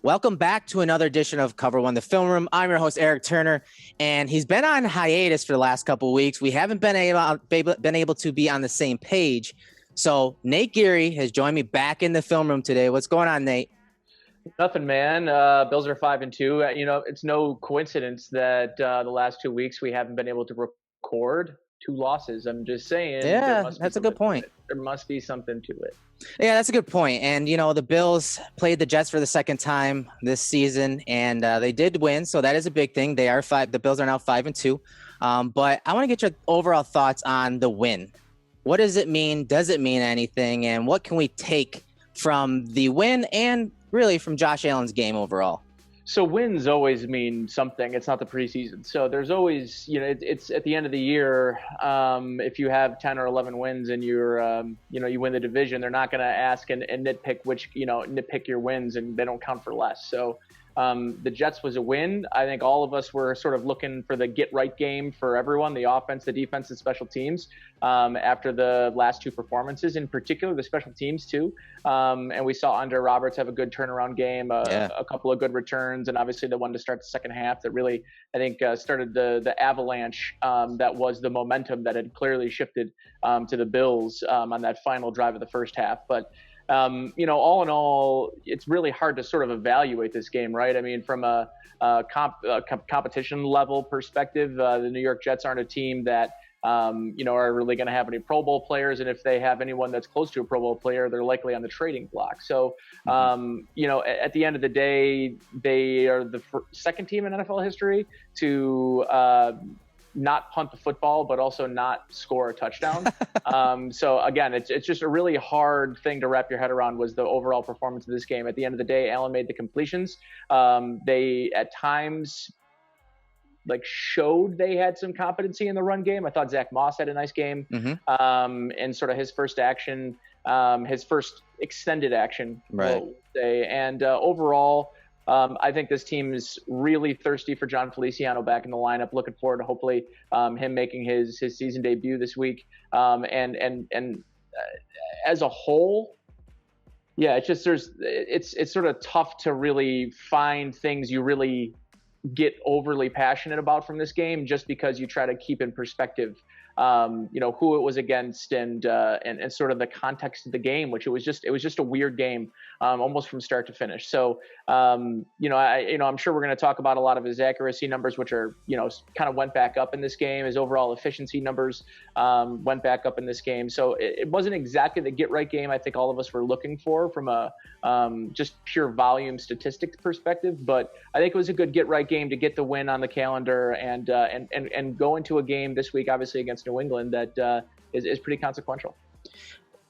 Welcome back to another edition of Cover One, the Film Room. I'm your host, Erik Turner, and he's been on hiatus for the last couple of weeks. We haven't been able to be on the same page. So Nate Geary has joined me back in the film room today. What's going on, Nate? Nothing, man. Bills are 5-2. It's no coincidence that the last 2 weeks we haven't been able to record. 2 losses. I'm just saying. Yeah, that's a good point. There must be something to it. Yeah, that's a good point. And, the Bills played the Jets for the second time this season, and they did win. So that is a big thing. The Bills are now 5-2. But I want to get your overall thoughts on the win. What does it mean? Does it mean anything? And what can we take from the win and really from Josh Allen's game overall? So wins always mean something. It's not the preseason. So there's always, it's at the end of the year. If you have 10 or 11 wins and you win the division, they're not going to ask and nitpick your wins, and they don't count for less. So the Jets was a win. I think all of us were sort of looking for the get right game for everyone, the offense, the defense, and special teams after the last 2 performances, in particular the special teams too. And we saw Andre Roberts have a good turnaround game, a couple of good returns, and obviously the one to start the second half that really, I think, started the avalanche that was the momentum that had clearly shifted to the Bills on that final drive of the first half. But all in all, it's really hard to sort of evaluate this game, right? I mean, from a competition level perspective, the New York Jets aren't a team that, are really going to have any Pro Bowl players. And if they have anyone that's close to a Pro Bowl player, they're likely on the trading block. So, at the end of the day, they are the second team in NFL history to not punt the football, but also not score a touchdown. So again, it's just a really hard thing to wrap your head around, was the overall performance of this game. At the end of the day, Allen made the completions. They at times showed they had some competency in the run game. I thought Zach Moss had a nice game. And sort of his first action, his first extended action, right? And overall, I think this team is really thirsty for John Feliciano back in the lineup. Looking forward to hopefully him making his season debut this week. And as a whole, yeah, it's just it's sort of tough to really find things you really get overly passionate about from this game, just because you try to keep in perspective who it was against and sort of the context of the game, which it was just a weird game, almost from start to finish. So, I'm sure we're going to talk about a lot of his accuracy numbers, which are, kind of went back up in this game. His overall efficiency numbers, went back up in this game. So it wasn't exactly the get right game I think all of us were looking for from a, just pure volume statistics perspective. But I think it was a good get right game to get the win on the calendar and go into a game this week, obviously against New England, that is pretty consequential.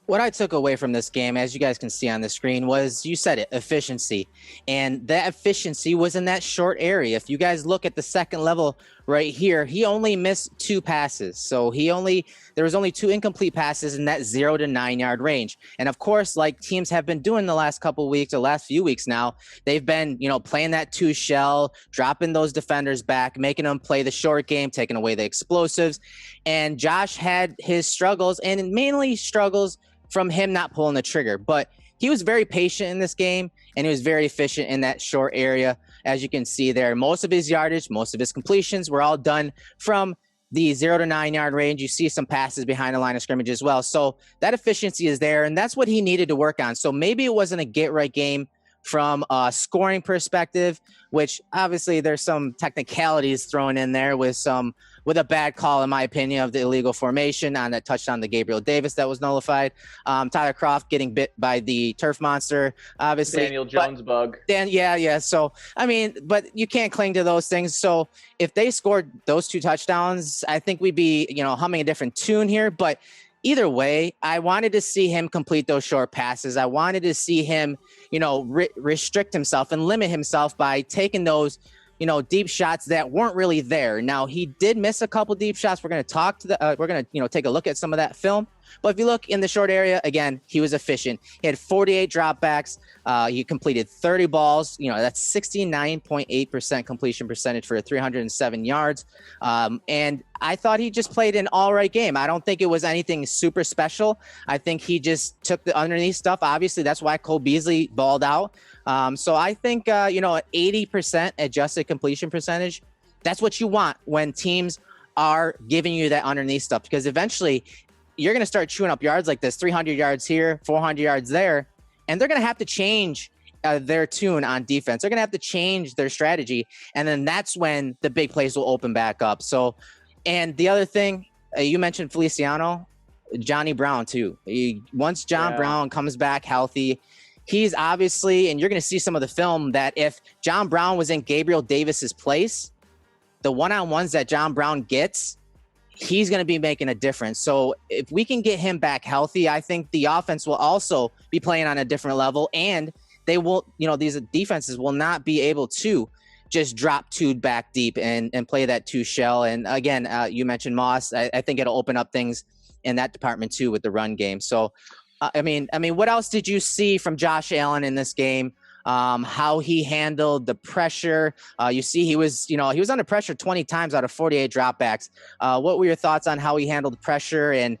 What I took away from this game, as you guys can see on the screen, was, you said it, efficiency. And that efficiency was in that short area. If you guys look at the second level right here, he only missed 2 passes. So there was only 2 incomplete passes in that 0 to 9 yard range. And of course, like teams have been doing the last couple of weeks, or last few weeks now, they've been, playing that 2 shell, dropping those defenders back, making them play the short game, taking away the explosives. And Josh had his struggles, and mainly struggles from him not pulling the trigger. But he was very patient in this game, and he was very efficient in that short area. As you can see there, most of his yardage, most of his completions were all done from the 0 to 9 yard range. You see some passes behind the line of scrimmage as well. So that efficiency is there, and that's what he needed to work on. So maybe it wasn't a get right game from a scoring perspective, which obviously there's some technicalities thrown in there with a bad call, in my opinion, of the illegal formation on that touchdown to Gabriel Davis that was nullified. Tyler Kroft getting bit by the turf monster, obviously. Daniel Jones bug. Yeah. So, I mean, but you can't cling to those things. So if they scored those 2 touchdowns, I think we'd be, humming a different tune here. But either way, I wanted to see him complete those short passes. I wanted to see him, restrict himself and limit himself by taking those, deep shots that weren't really there. Now, he did miss a couple deep shots. We're going to take a look at some of that film. But if you look in the short area, again, he was efficient. He had 48 dropbacks. He completed 30 balls. That's 69.8% completion percentage for 307 yards. And I thought he just played an all right game. I don't think it was anything super special. I think he just took the underneath stuff. Obviously, that's why Cole Beasley balled out. So I think, an 80% adjusted completion percentage, that's what you want when teams are giving you that underneath stuff, because eventually you're going to start chewing up yards like this, 300 yards here, 400 yards there, and they're going to have to change their tune on defense. They're going to have to change their strategy, and then that's when the big plays will open back up. So, and the other thing, you mentioned Feliciano, Johnny Brown too. Once John Brown comes back healthy, he's obviously, and you're going to see some of the film, that if John Brown was in Gabriel Davis's place, the one-on-ones that John Brown gets, he's going to be making a difference. So if we can get him back healthy, I think the offense will also be playing on a different level, and they will, these defenses will not be able to just drop two back deep and play that two shell. And again, you mentioned Moss. I think it'll open up things in that department too with the run game. So, I mean, what else did you see from Josh Allen in this game? How he handled the pressure. You see, he was under pressure 20 times out of 48 dropbacks. What were your thoughts on how he handled the pressure? And,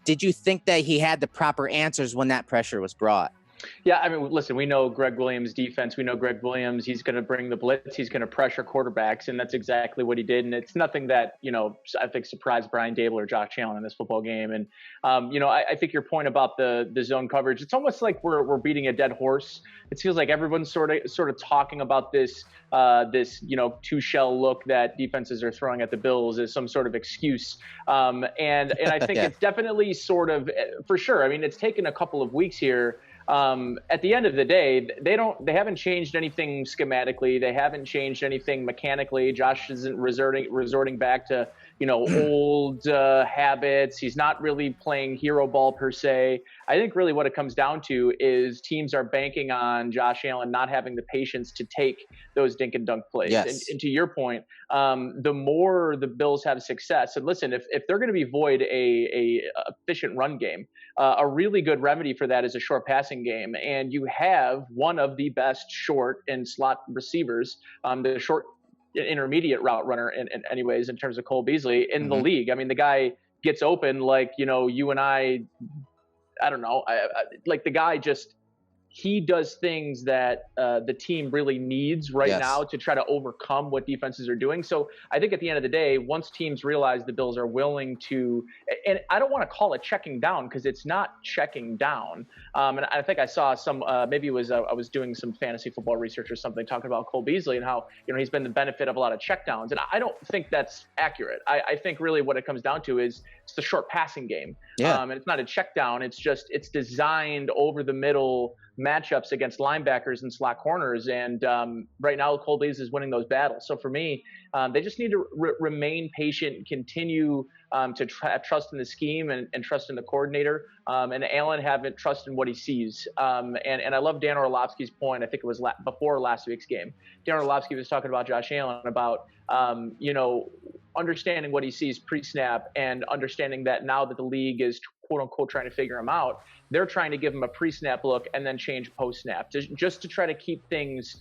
did you think that he had the proper answers when that pressure was brought? Yeah, I mean, listen, we know Greg Williams' defense. We know Greg Williams, he's going to bring the blitz. He's going to pressure quarterbacks, and that's exactly what he did. And it's nothing that, I think surprised Brian Dable or Josh Allen in this football game. And, I think your point about the zone coverage, it's almost like we're beating a dead horse. It feels like everyone's sort of talking about this two shell look that defenses are throwing at the Bills as some sort of excuse. And I think it's definitely sort of, for sure. I mean, it's taken a couple of weeks here. At the end of the day, they haven't changed anything schematically. They haven't changed anything mechanically. Josh isn't resorting back to, old habits. He's not really playing hero ball per se. I think really what it comes down to is teams are banking on Josh Allen not having the patience to take those dink and dunk plays. Yes. And to your point, the more the Bills have success, and listen, if they're going to be void a efficient run game, a really good remedy for that is a short passing game. And you have one of the best short and slot receivers, the short intermediate route runner in anyways, in terms of Cole Beasley in the league. I mean, the guy gets open like, you and I don't know, like the guy just, he does things that the team really needs now to try to overcome what defenses are doing. So I think at the end of the day, once teams realize the Bills are willing to, and I don't want to call it checking down because it's not checking down. And I think I saw some, maybe it was, I was doing some fantasy football research or something talking about Cole Beasley and how, he's been the benefit of a lot of checkdowns. And I don't think that's accurate. I think really what it comes down to is it's the short passing game. And it's not a check down. It's just, it's designed over the middle matchups against linebackers and slot corners. And right now, Cole Beasley is winning those battles. So for me, they just need to remain patient, continue to have trust in the scheme and trust in the coordinator. And Allen haven't trust in what he sees. And I love Dan Orlovsky's point. I think it was before last week's game. Dan Orlovsky was talking about Josh Allen about, understanding what he sees pre-snap and understanding that now that the league is quote unquote trying to figure him out, they're trying to give him a pre-snap look and then change post-snap just to try to keep things,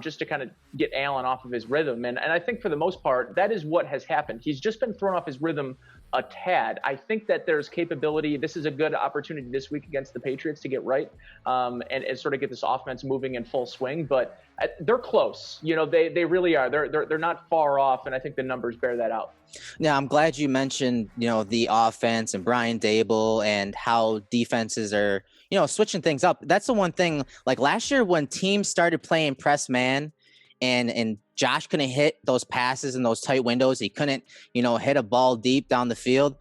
just to kind of get Allen off of his rhythm. And I think for the most part, that is what has happened. He's just been thrown off his rhythm a tad. I think that there's capability. This is a good opportunity this week against the Patriots to get right and sort of get this offense moving in full swing. But they're close. They really are. They're not far off, and I think the numbers bear that out. Now, I'm glad you mentioned, the offense and Brian Dable and how defenses are, switching things up. That's the one thing, like last year when teams started playing press man and Josh couldn't hit those passes in those tight windows. He couldn't, hit a ball deep down the field.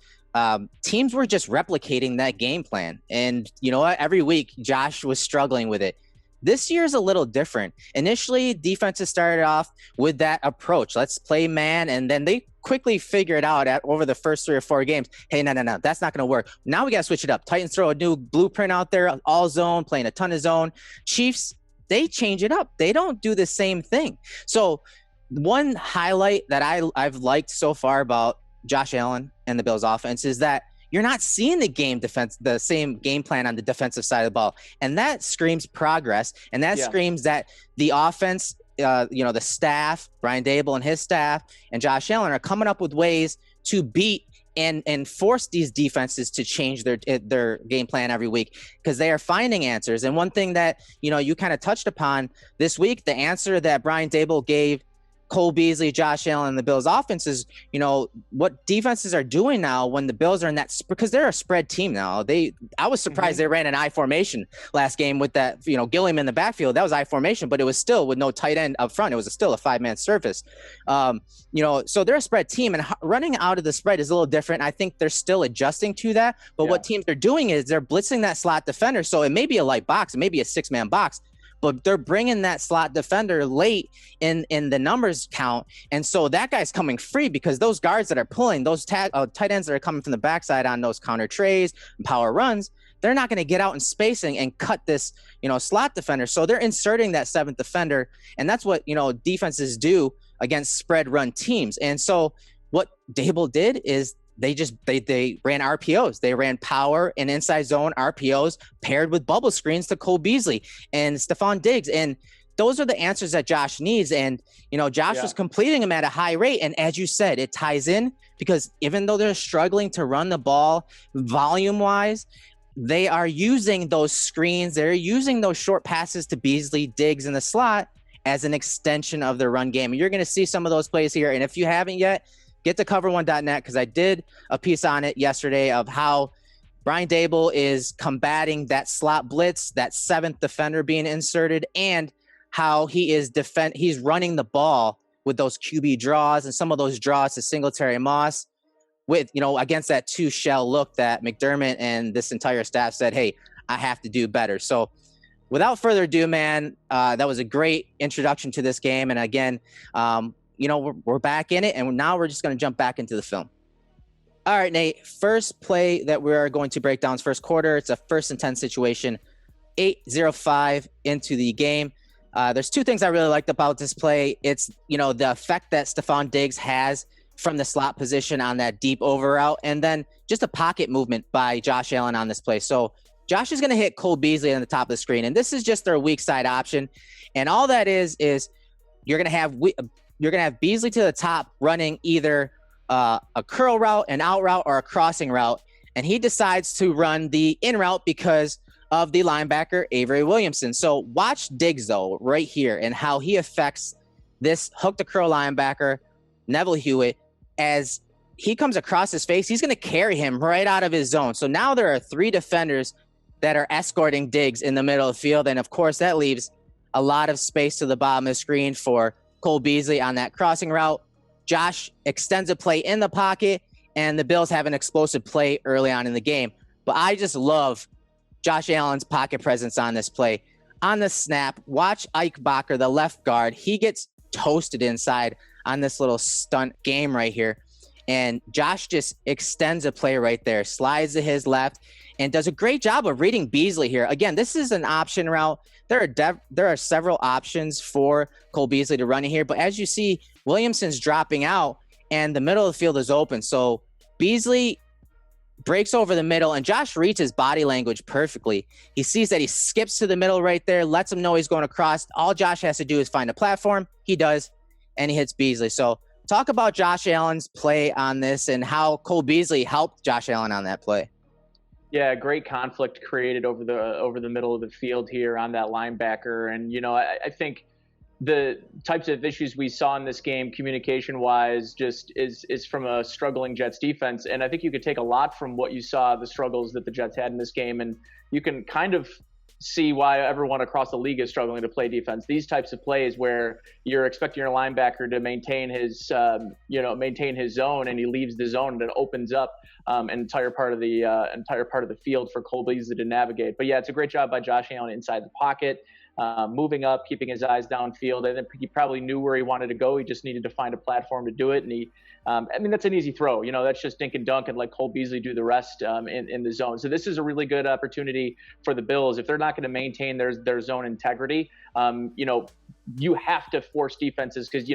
Teams were just replicating that game plan. And you know what? Every week, Josh was struggling with it. This year is a little different. Initially, defenses started off with that approach. Let's play man. And then they quickly figured out over the first 3 or 4 games, hey, no, that's not going to work. Now we got to switch it up. Titans throw a new blueprint out there, all zone, playing a ton of zone. Chiefs, they change it up. They don't do the same thing. So one highlight that I've liked so far about Josh Allen and the Bills offense is that, you're not seeing the same game plan on the defensive side of the ball. And that screams progress. And that screams that the offense, the staff, Brian Daboll and his staff, and Josh Allen are coming up with ways to beat and force these defenses to change their game plan every week, because they are finding answers. And one thing that, you kind of touched upon this week, the answer that Brian Daboll gave Cole Beasley, Josh Allen, and the Bills offense is, what defenses are doing now when the Bills are in that, because they're a spread team now. I was surprised they ran an I formation last game with that, Gilliam in the backfield. That was I formation, but it was still with no tight end up front. It was still a 5-man surface. So they're a spread team, and running out of the spread is a little different. I think they're still adjusting to that. But what teams are doing is they're blitzing that slot defender. So it may be a light box, it may be a 6-man box, but they're bringing that slot defender late in the numbers count. And so that guy's coming free, because those guards that are pulling, those tight ends that are coming from the backside on those counter trays and power runs, they're not going to get out in spacing and cut this, slot defender. So they're inserting that 7th defender. And that's what, defenses do against spread run teams. And so what Daboll did is they ran RPOs. They ran power and inside zone RPOs paired with bubble screens to Cole Beasley and Stephon Diggs. And those are the answers that Josh needs. And, Josh was completing them at a high rate. And as you said, it ties in, because even though they're struggling to run the ball volume wise, they are using those screens. They're using those short passes to Beasley, Diggs in the slot as an extension of their run game. And you're going to see some of those plays here. And if you haven't yet, get to cover1.net, because I did a piece on it yesterday of how Brian Daboll is combating that slot blitz, that 7th defender being inserted, and how he is he's running the ball with those QB draws and some of those draws to Singletary and Moss with, against that 2 shell look that McDermott and this entire staff said, hey, I have to do better. So without further ado, man, that was a great introduction to this game. And again, we're back in it, and now we're just going to jump back into the film. All right, Nate, first play that we're going to break down is first quarter. It's a 1st and 10 situation, 8:05 into the game. There's 2 things I really liked about this play. It's, the effect that Stephon Diggs has from the slot position on that deep over route, and then just a pocket movement by Josh Allen on this play. So Josh is going to hit Cole Beasley on the top of the screen, and this is just their weak side option. And all that is you're going to have Beasley to the top running either a curl route, an out route, or a crossing route. And he decides to run the in route because of the linebacker, Avery Williamson. So watch Diggs, though, right here, and how he affects this hook to curl linebacker, Neville Hewitt, as he comes across his face. He's going to carry him right out of his zone. So now there are 3 defenders that are escorting Diggs in the middle of the field. And, of course, that leaves a lot of space to the bottom of the screen for Cole Beasley on that crossing route. Josh extends a play in the pocket, and the Bills have an explosive play early on in the game. But I just love Josh Allen's pocket presence on this play. On the snap, watch Ike Bacher, the left guard. He gets toasted inside on this little stunt game right here. And Josh just extends a play right there, slides to his left, and does a great job of reading Beasley here. Again, this is an option route. There are several options for Cole Beasley to run in here, but as you see, Williamson's dropping out, and the middle of the field is open. So Beasley breaks over the middle, and Josh reads his body language perfectly. He sees that he skips to the middle right there, lets him know he's going across. All Josh has to do is find a platform. He does, and he hits Beasley. So talk about Josh Allen's play on this and how Cole Beasley helped Josh Allen on that play. Yeah, great conflict created over the middle of the field here on that linebacker. And, I think the types of issues we saw in this game, communication-wise, just is from a struggling Jets defense. And I think you could take a lot from what you saw, the struggles that the Jets had in this game, and you can kind of see why everyone across the league is struggling to play defense. These types of plays where you're expecting your linebacker to maintain his zone, and he leaves the zone, and it opens up an entire part of the field for Cole Beasley to navigate. But yeah, it's a great job by Josh Allen inside the pocket, moving up, keeping his eyes downfield. I think he probably knew where he wanted to go. He just needed to find a platform to do it, and he I mean, that's an easy throw. That's just dink and dunk and let Cole Beasley do the rest in the zone. So this is a really good opportunity for the Bills. If they're not going to maintain their zone integrity, you have to force defenses because,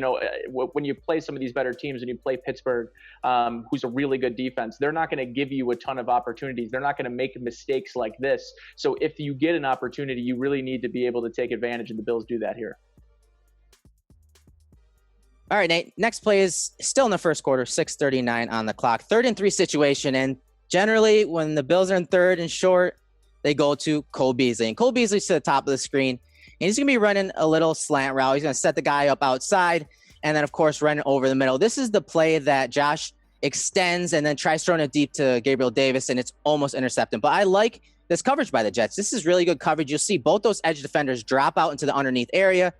when you play some of these better teams and you play Pittsburgh, who's a really good defense, they're not going to give you a ton of opportunities. They're not going to make mistakes like this. So if you get an opportunity, you really need to be able to take advantage, and the Bills do that here. All right, Nate, next play is still in the first quarter, 6:39 on the clock. 3rd and 3 situation, and generally when the Bills are in 3rd and short, they go to Cole Beasley. And Cole Beasley's to the top of the screen, and he's going to be running a little slant route. He's going to set the guy up outside, and then, of course, running over the middle. This is the play that Josh extends and then tries throwing it deep to Gabriel Davis, and it's almost intercepted. But I like this coverage by the Jets. This is really good coverage. You'll see both those edge defenders drop out into the underneath area.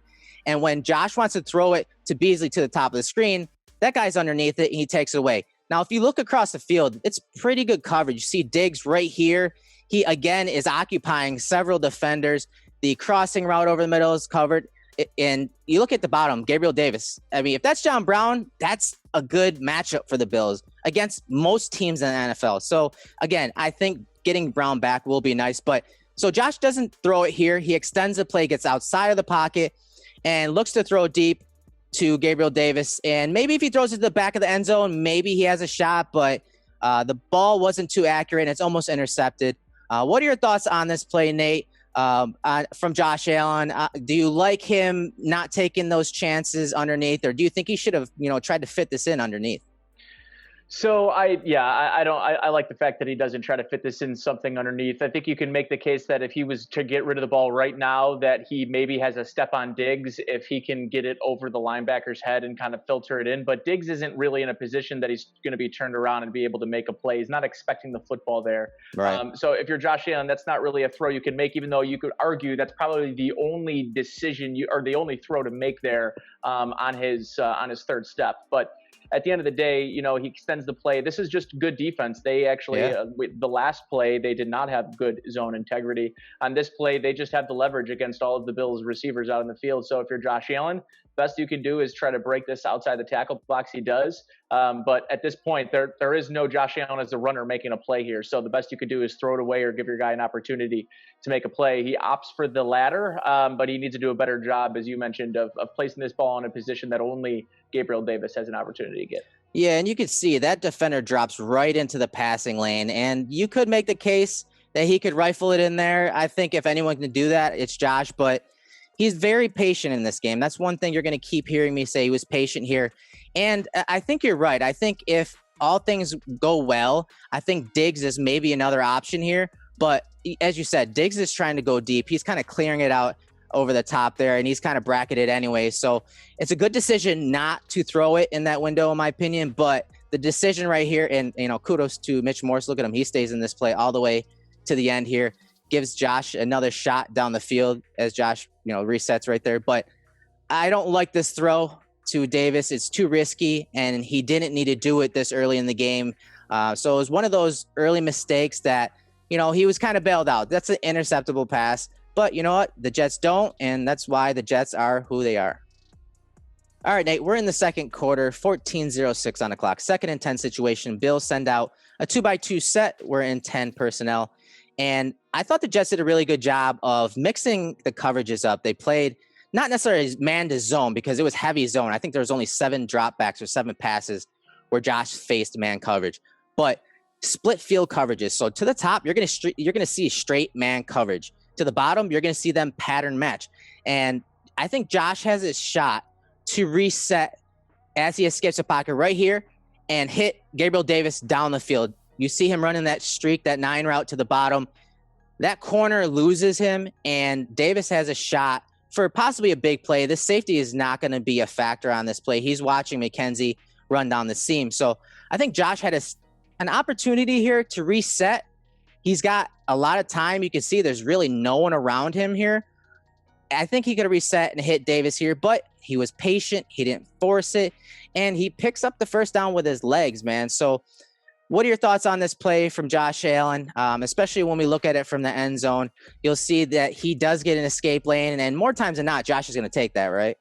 And when Josh wants to throw it to Beasley to the top of the screen, that guy's underneath it and he takes it away. Now, if you look across the field, it's pretty good coverage. You see Diggs right here. He, again, is occupying several defenders. The crossing route over the middle is covered. And you look at the bottom, Gabriel Davis. I mean, if that's John Brown, that's a good matchup for the Bills against most teams in the NFL. So, again, I think getting Brown back will be nice. But so Josh doesn't throw it here. He extends the play, gets outside of the pocket, and looks to throw deep to Gabriel Davis. And maybe if he throws it to the back of the end zone, maybe he has a shot, but the ball wasn't too accurate and it's almost intercepted. What are your thoughts on this play, Nate, from Josh Allen? Do you like him not taking those chances underneath, or do you think he should have, tried to fit this in underneath? So I like the fact that he doesn't try to fit this in something underneath. I think you can make the case that if he was to get rid of the ball right now, that he maybe has a step on Diggs if he can get it over the linebacker's head and kind of filter it in. But Diggs isn't really in a position that he's going to be turned around and be able to make a play. He's not expecting the football there. Right. So if you're Josh Allen, that's not really a throw you can make, even though you could argue that's probably the only decision or the only throw to make there on his 3rd step. But at the end of the day, he extends the play. This is just good defense. They actually, the last play, they did not have good zone integrity. On this play, they just have the leverage against all of the Bills receivers out in the field. So if you're Josh Allen, best you can do is try to break this outside the tackle box. He does. But at this point, there is no Josh Allen as the runner making a play here. So the best you could do is throw it away or give your guy an opportunity to make a play. He opts for the latter, but he needs to do a better job, as you mentioned, of placing this ball in a position that only Gabriel Davis has an opportunity to get. Yeah, and you could see that defender drops right into the passing lane, and you could make the case that he could rifle it in there. I think if anyone can do that, it's Josh, but he's very patient in this game. That's one thing you're going to keep hearing me say. He was patient here. And I think you're right. I think if all things go well, I think Diggs is maybe another option here. But as you said, Diggs is trying to go deep. He's kind of clearing it out over the top there, and he's kind of bracketed anyway. So it's a good decision not to throw it in that window, in my opinion. But the decision right here, and kudos to Mitch Morse. Look at him. He stays in this play all the way to the end here. Gives Josh another shot down the field as Josh, resets right there. But I don't like this throw to Davis. It's too risky, and he didn't need to do it this early in the game. So it was one of those early mistakes that, he was kind of bailed out. That's an interceptable pass. But you know what? The Jets don't, and that's why the Jets are who they are. All right, Nate, we're in the second quarter, 14:06 on the clock. 2nd and 10 situation. Bills send out a 2x2 set. We're in 10 personnel. And I thought the Jets did a really good job of mixing the coverages up. They played not necessarily man to zone because it was heavy zone. I think there was only 7 dropbacks or 7 passes where Josh faced man coverage, but split field coverages. So to the top, you're going to see straight man coverage. To the bottom, you're going to see them pattern match. And I think Josh has his shot to reset as he escapes the pocket right here and hit Gabriel Davis down the field. You see him running that streak, that 9 route to the bottom. That corner loses him, and Davis has a shot for possibly a big play. This safety is not going to be a factor on this play. He's watching McKenzie run down the seam. So I think Josh had an opportunity here to reset. He's got a lot of time. You can see there's really no one around him here. I think he could have reset and hit Davis here, but he was patient. He didn't force it, and he picks up the first down with his legs, man. So what are your thoughts on this play from Josh Allen, especially when we look at it from the end zone? You'll see that he does get an escape lane, and more times than not, Josh is going to take that, right?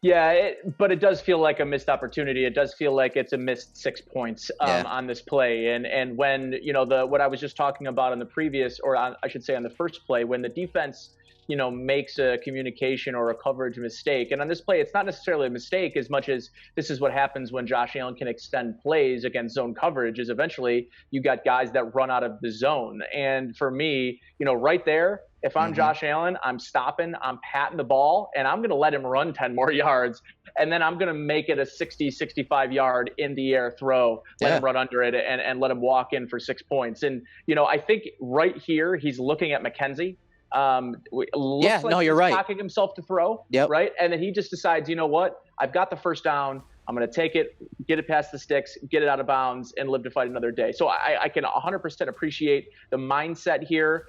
Yeah, but it does feel like a missed opportunity. It does feel like it's a missed 6 points on this play. And when, what I was just talking about on the previous, or I should say on the first play, when the defense, makes a communication or a coverage mistake. And on this play, it's not necessarily a mistake as much as this is what happens when Josh Allen can extend plays against zone coverage, is eventually you got guys that run out of the zone. And for me, right there, if I'm Josh Allen, I'm stopping, I'm patting the ball, and I'm going to let him run 10 more yards. And then I'm going to make it a 60, 65 yard in the air throw, let him run under it and let him walk in for 6 points. And, I think right here, he's looking at McKenzie. You're right. Cocking himself to throw, right? And then he just decides, you know what? I've got the first down. I'm going to take it, get it past the sticks, get it out of bounds, and live to fight another day. So I can 100% appreciate the mindset here.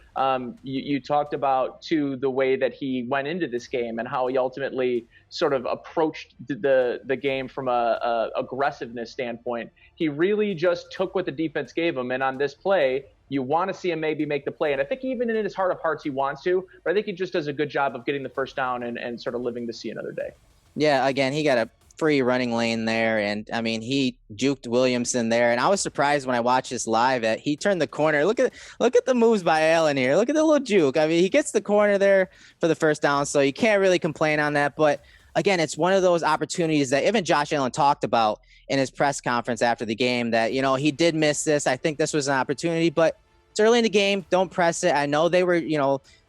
You talked about, too, the way that he went into this game and how he ultimately sort of approached the game from a aggressiveness standpoint. He really just took what the defense gave him, and on this play, you want to see him maybe make the play. And I think even in his heart of hearts, he wants to. But I think he just does a good job of getting the first down and sort of living to see another day. Yeah, again, he got a free running lane there. And, he juked Williamson there. And I was surprised when I watched this live that he turned the corner. Look at the moves by Allen here. Look at the little juke. He gets the corner there for the first down. So you can't really complain on that. But, again, it's one of those opportunities that even Josh Allen talked about in his press conference after the game that, he did miss this. I think this was an opportunity, but it's early in the game. Don't press it. I know they were,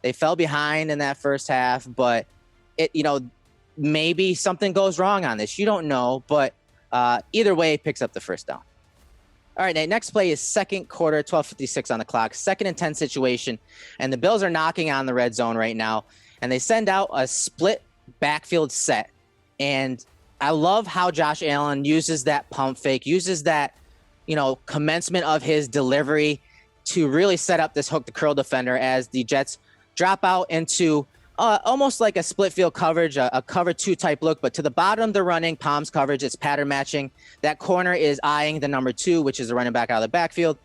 they fell behind in that first half, but maybe something goes wrong on this. You don't know, but either way, picks up the first down. All right, Nate, next play is second quarter, 12:56 on the clock, 2nd and 10 situation, and the Bills are knocking on the red zone right now, and they send out a split backfield set. And I love how Josh Allen uses that pump fake, uses that, commencement of his delivery to really set up this hook to curl defender as the Jets drop out into almost like a split field coverage, a cover 2 type look, but to the bottom they're running Palms coverage. It's pattern matching. That corner is eyeing the number 2, which is the running back out of the backfield.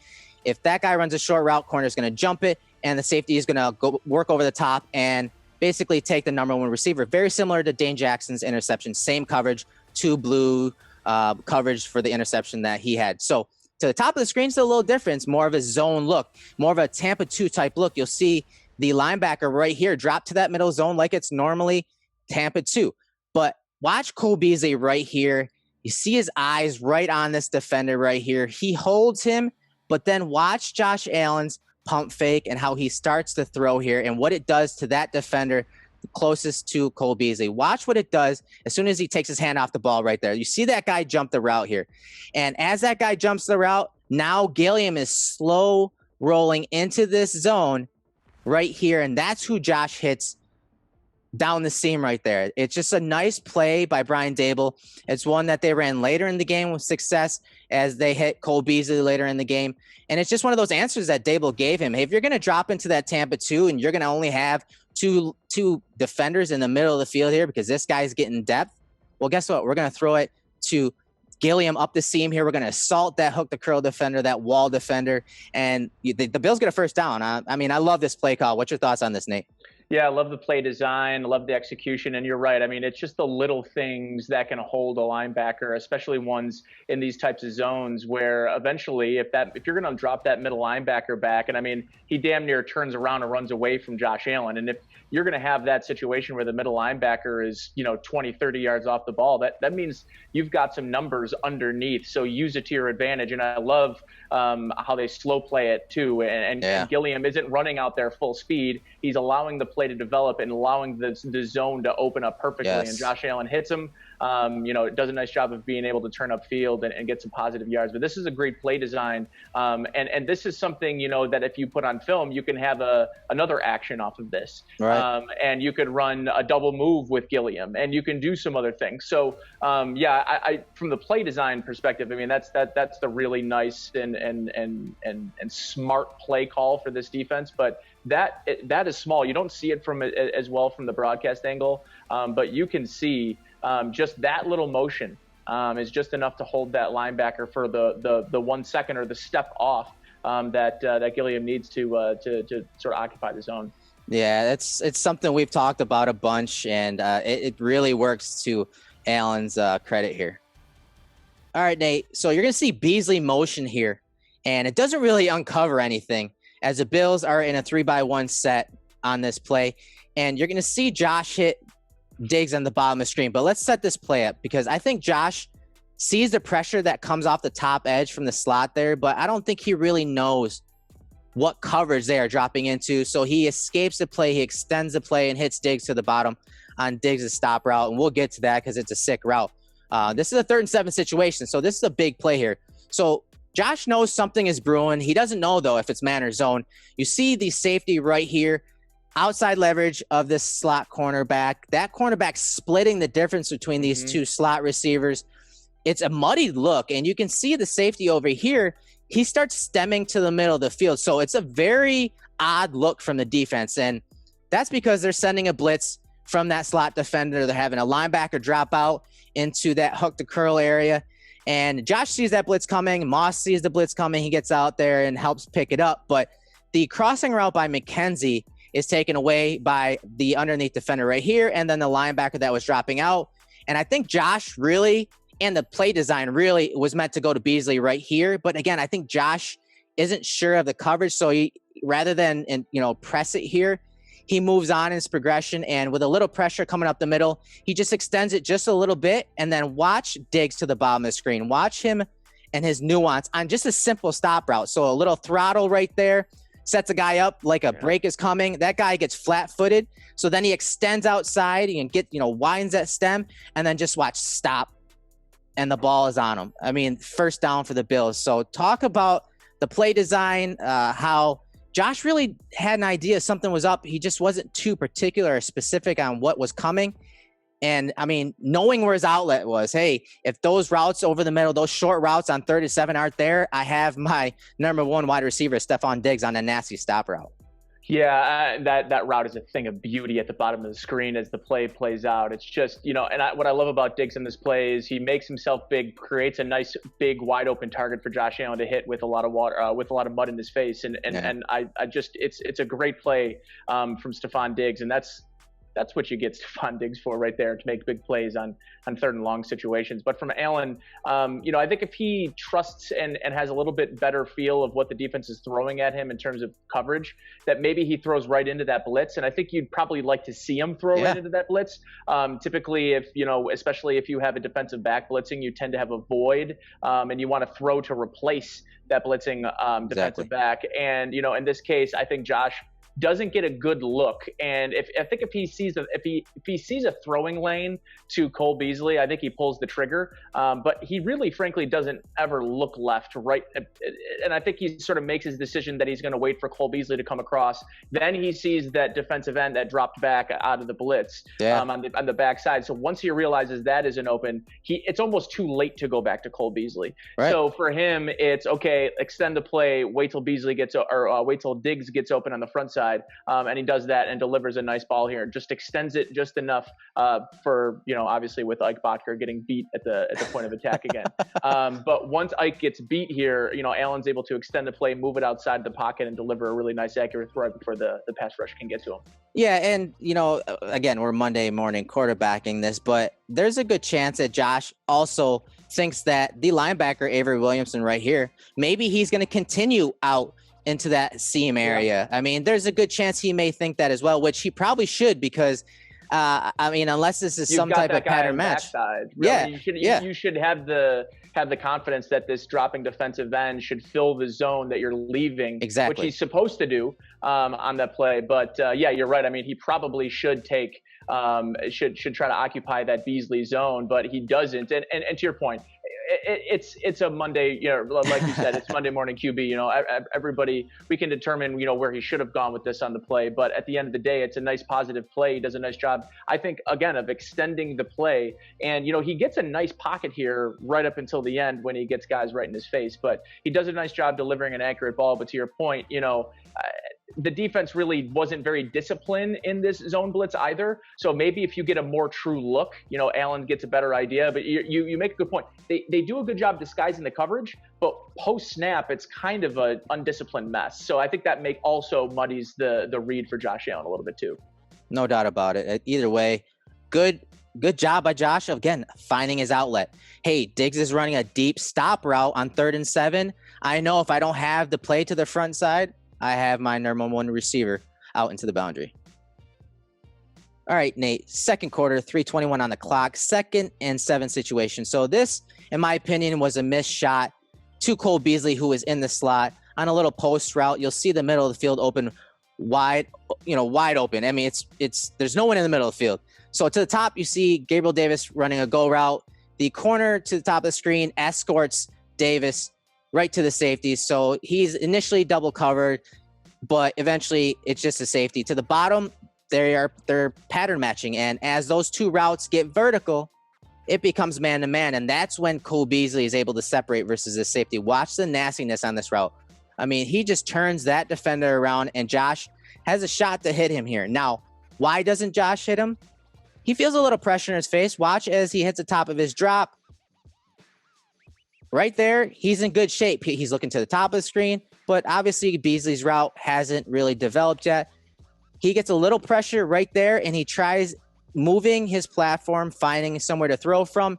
If that guy runs a short route, corner is going to jump it, and the safety is going to go work over the top and basically take the number 1 receiver. Very similar to Dane Jackson's interception, same coverage, 2 blue coverage for the interception that he had. So to the top of the screen, it's a little difference, more of a zone look, more of a Tampa 2 type look. You'll see the linebacker right here drop to that middle zone like it's normally Tampa 2. But watch Cole Beasley right here. You see his eyes right on this defender right here. He holds him, but then watch Josh Allen's pump fake and how he starts to throw here and what it does to that defender closest to Cole Beasley. Watch what it does as soon as he takes his hand off the ball right there. You see that guy jump the route here. And as that guy jumps the route, now Gilliam is slow rolling into this zone right here. And that's who Josh hits down the seam right there. It's just a nice play by Brian Dable. It's one that they ran later in the game with success as they hit Cole Beasley later in the game. And it's just one of those answers that Dable gave him. Hey, if you're going to drop into that Tampa 2 and you're going to only have two defenders in the middle of the field here because this guy's getting depth, well, guess what? We're going to throw it to Gilliam up the seam here. We're going to assault that hook the curl defender, that wall defender, and the Bills get a first down. I love this play call. What's your thoughts on this, Nate? Yeah, I love the play design, love the execution, and you're right. It's just the little things that can hold a linebacker, especially ones in these types of zones where eventually if you're going to drop that middle linebacker back, and he damn near turns around and runs away from Josh Allen, and if you're going to have that situation where the middle linebacker is 20, 30 yards off the ball, that means you've got some numbers underneath, so use it to your advantage. And I love how they slow play it too, and Gilliam isn't running out there full speed. He's allowing the play to develop and allowing the zone to open up perfectly. Yes. And Josh Allen hits him. Does a nice job of being able to turn upfield and get some positive yards. But this is a great play design. And this is something, that if you put on film, you can have another action off of this. Right. And you could run a double move with Gilliam and you can do some other things. So, I from the play design perspective, that's the really nice and smart play call for this defense. But that is small. You don't see it from as well from the broadcast angle, but you can see just that little motion is just enough to hold that linebacker for the 1 second or the step off that Gilliam needs to sort of occupy the zone. Yeah, it's something we've talked about a bunch, and it really works to Allen's credit here. All right, Nate. So you're going to see Beasley motion here, and it doesn't really uncover anything as the Bills are in a 3-by-1 set on this play. And you're going to see Josh hit Diggs on the bottom of the screen. But let's set this play up because I think Josh sees the pressure that comes off the top edge from the slot there, but I don't think he really knows what coverage they are dropping into. So he escapes the play, he extends the play, and hits Diggs to the bottom on Diggs' stop route. And we'll get to that because it's a sick route. This is a 3rd and 7 situation, so this is a big play here. So Josh knows something is brewing. He doesn't know, though, if it's man or zone. You see the safety right here, outside leverage of this slot cornerback. That cornerback splitting the difference between these two slot receivers. It's a muddied look, and you can see the safety over here. He starts stemming to the middle of the field, so it's a very odd look from the defense, and that's because they're sending a blitz from that slot defender. They're having a linebacker drop out into that hook to curl area. And Josh sees that blitz coming. Moss sees the blitz coming. He gets out there and helps pick it up. But the crossing route by McKenzie is taken away by the underneath defender right here. And then the linebacker that was dropping out. And I think Josh really, and the play design really was meant to go to Beasley right here. But again, I think Josh isn't sure of the coverage. So he, rather than, press it here, he moves on in his progression, and with a little pressure coming up the middle, he just extends it just a little bit, and then watch Diggs to the bottom of the screen. Watch him and his nuance on just a simple stop route. So a little throttle right there sets a guy up like a break is coming. That guy gets flat-footed, so then he extends outside and winds that stem, and then just watch stop, and the ball is on him. I mean, first down for the Bills. So talk about the play design, how Josh really had an idea something was up. He just wasn't too particular or specific on what was coming. And, I mean, knowing where his outlet was, hey, if those routes over the middle, those short routes on 3rd and 7 aren't there, I have my number 1 wide receiver, Stephon Diggs, on a nasty stop route. Yeah, that route is a thing of beauty at the bottom of the screen as the play plays out. It's just, what I love about Diggs in this play is he makes himself big, creates a nice, big, wide open target for Josh Allen to hit with a lot of water, with a lot of mud in his face. And I just, it's a great play from Stephon Diggs, and that's what you get Stephon Diggs for right there, to make big plays on 3rd and long situations. But from Allen, I think if he trusts and has a little bit better feel of what the defense is throwing at him in terms of coverage, that maybe he throws right into that blitz. And I think you'd probably like to see him throw right into that blitz. Typically, especially if you have a defensive back blitzing, you tend to have a void, and you want to throw to replace that blitzing defensive back. And, in this case, I think Josh doesn't get a good look, and if he sees a throwing lane to Cole Beasley, I think he pulls the trigger. But he really, frankly, doesn't ever look left, right, and I think he sort of makes his decision that he's going to wait for Cole Beasley to come across. Then he sees that defensive end that dropped back out of the blitz on the backside. So once he realizes that isn't open, it's almost too late to go back to Cole Beasley. Right. So for him, it's okay. Extend the play. Wait till Beasley wait till Diggs gets open on the front side. And he does that and delivers a nice ball here. Just extends it just enough for, obviously with Ike Bottker getting beat at the point of attack again. But once Ike gets beat here, Allen's able to extend the play, move it outside the pocket, and deliver a really nice accurate throw before the pass rush can get to him. Yeah, and, again, we're Monday morning quarterbacking this, but there's a good chance that Josh also thinks that the linebacker, Avery Williamson right here, maybe he's going to continue out into that seam area. I mean, there's a good chance he may think that as well, which he probably should, because unless this is some type of pattern match. Really. You should have the confidence that this dropping defensive end should fill the zone that you're leaving, which he's supposed to do on that play. But you're right. I mean, he probably should try to occupy that Beasley zone, but he doesn't. And to your point, it's a Monday, like you said, it's Monday morning QB. Everybody, we can determine, where he should have gone with this on the play. But at the end of the day, it's a nice positive play. He does a nice job, I think, again, of extending the play. And, he gets a nice pocket here right up until the end when he gets guys right in his face. But he does a nice job delivering an accurate ball. But to your point, the defense really wasn't very disciplined in this zone blitz either. So maybe if you get a more true look, Allen gets a better idea. But you make a good point. They do a good job disguising the coverage, but post snap, it's kind of an undisciplined mess. So I think that also muddies the read for Josh Allen a little bit too. No doubt about it. Either way, good job by Josh, again, finding his outlet. Hey, Diggs is running a deep stop route on 3rd and 7. I know if I don't have the play to the front side, I have my number one receiver out into the boundary. All right, Nate, second quarter, 3:21 on the clock, 2nd and 7 situation. So this, in my opinion, was a missed shot to Cole Beasley, who was in the slot on a little post route. You'll see the middle of the field open wide open. I mean, there's no one in the middle of the field. So to the top, you see Gabriel Davis running a go route. The corner to the top of the screen escorts Davis right to the safety. So he's initially double covered, but eventually it's just a safety. To the bottom, they're pattern matching. And as those two routes get vertical, it becomes man-to-man. And that's when Cole Beasley is able to separate versus the safety. Watch the nastiness on this route. I mean, he just turns that defender around, and Josh has a shot to hit him here. Now, why doesn't Josh hit him? He feels a little pressure in his face. Watch as he hits the top of his drop. Right there, he's in good shape. He's looking to the top of the screen, but obviously Beasley's route hasn't really developed yet. He gets a little pressure right there, and he tries moving his platform, finding somewhere to throw from,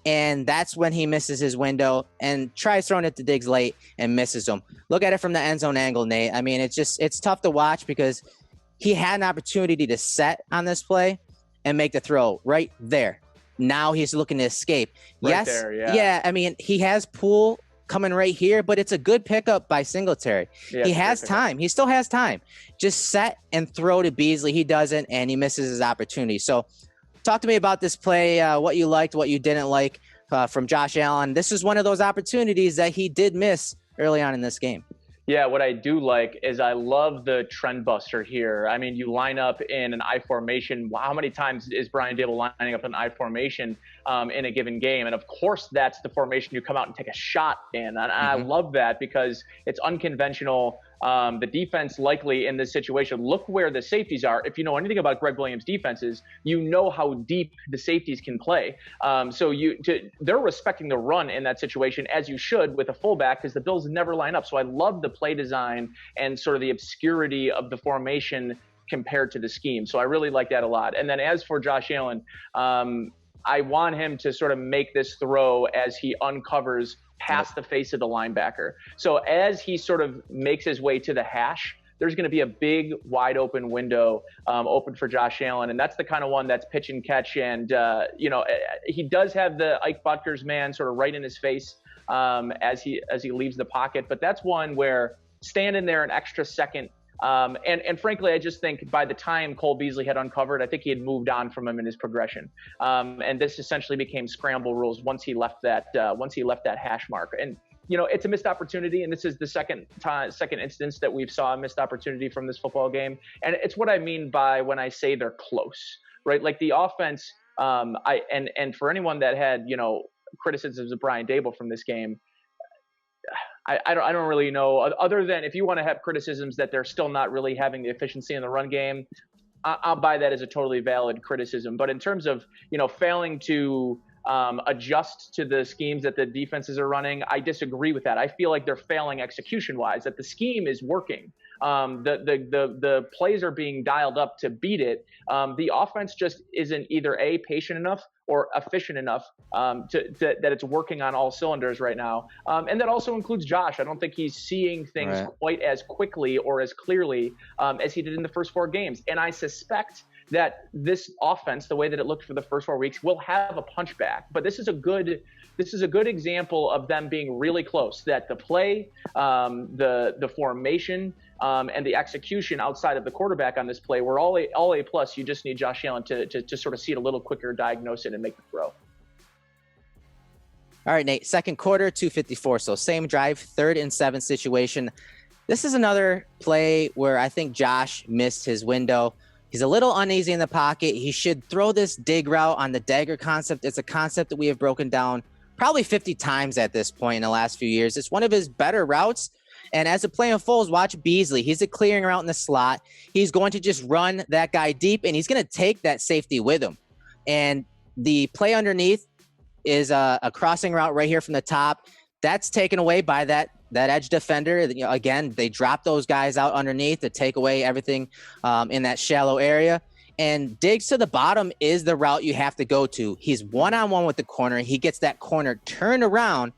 and that's when he misses his window and tries throwing it to Diggs late and misses him. Look at it from the end zone angle, Nate. I mean, it's tough to watch because he had an opportunity to set on this play and make the throw right there. Now he's looking to escape. Right there, yeah. I mean, he has Poole coming right here, but it's a good pickup by Singletary. Yeah, he has time. He still has time. Just set and throw to Beasley. He doesn't, and he misses his opportunity. So talk to me about this play, what you liked, what you didn't like from Josh Allen. This is one of those opportunities that he did miss early on in this game. Yeah, what I do like is I love the trend buster here. I mean, you line up in an I formation. How many times is Brian Dable lining up in an I formation in a given game? And of course, that's the formation you come out and take a shot in. And I love that because it's unconventional. The defense likely in this situation, look where the safeties are. If you know anything about Greg Williams' defenses, you know how deep the safeties can play. So they're respecting the run in that situation, as you should with a fullback, because the Bills never line up. So I love the play design and sort of the obscurity of the formation compared to the scheme. So I really like that a lot. And then as for Josh Allen, I want him to sort of make this throw as he uncovers past the face of the linebacker. So as he sort of makes his way to the hash, there's going to be a big wide open window open for Josh Allen. And that's the kind of one that's pitch and catch. And, he does have the Ike Butker's man sort of right in his face as he leaves the pocket. But that's one where standing there an extra second. And frankly, I just think by the time Cole Beasley had uncovered, I think he had moved on from him in his progression. And this essentially became scramble rules once he left that hash mark. And it's a missed opportunity, and this is the second instance that we've saw a missed opportunity from this football game. And it's what I mean by when I say they're close, right? Like the offense. And for anyone that had criticisms of Brian Dable from this game. I don't really know, other than if you want to have criticisms that they're still not really having the efficiency in the run game, I'll buy that as a totally valid criticism. But in terms of, failing to adjust to the schemes that the defenses are running, I disagree with that. I feel like they're failing execution-wise, that the scheme is working. The plays are being dialed up to beat it. The offense just isn't either A, patient enough or efficient enough that it's working on all cylinders right now. And that also includes Josh. I don't think he's seeing things quite as quickly or as clearly as he did in the first 4 games. And I suspect that this offense, the way that it looked for the first 4 weeks, will have a punchback. But this is a good example of them being really close, that the play, the formation, and the execution outside of the quarterback on this play were all A plus. You just need Josh Allen to sort of see it a little quicker, diagnose it, and make the throw. All right, Nate, second quarter, 2:54. So same drive, 3rd and 7 situation. This is another play where I think Josh missed his window. He's a little uneasy in the pocket. He should throw this dig route on the dagger concept. It's a concept that we have broken down probably 50 times at this point in the last few years. It's one of his better routes. And as the play unfolds, watch Beasley. He's a clearing route in the slot. He's going to just run that guy deep, and he's going to take that safety with him. And the play underneath is a crossing route right here from the top. That's taken away by that edge defender. You know, again, they drop those guys out underneath to take away everything in that shallow area. And Diggs to the bottom is the route you have to go to. He's one-on-one with the corner. He gets that corner turned around.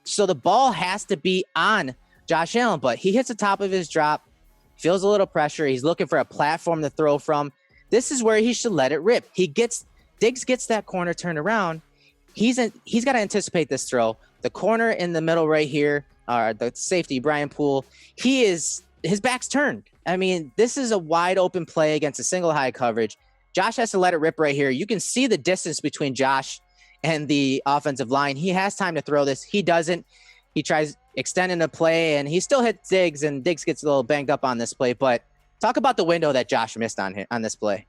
So the ball has to be on Josh Allen, but he hits the top of his drop, feels a little pressure. He's looking for a platform to throw from. This is where he should let it rip. Diggs gets that corner turned around. He's got to anticipate this throw. The corner in the middle right here, the safety, Brian Poole, his back's turned. I mean, this is a wide open play against a single high coverage. Josh has to let it rip right here. You can see the distance between Josh and the offensive line. He has time to throw this. He doesn't. He tries extending the play, and he still hits Diggs, and Diggs gets a little banged up on this play. But talk about the window that Josh missed on this play.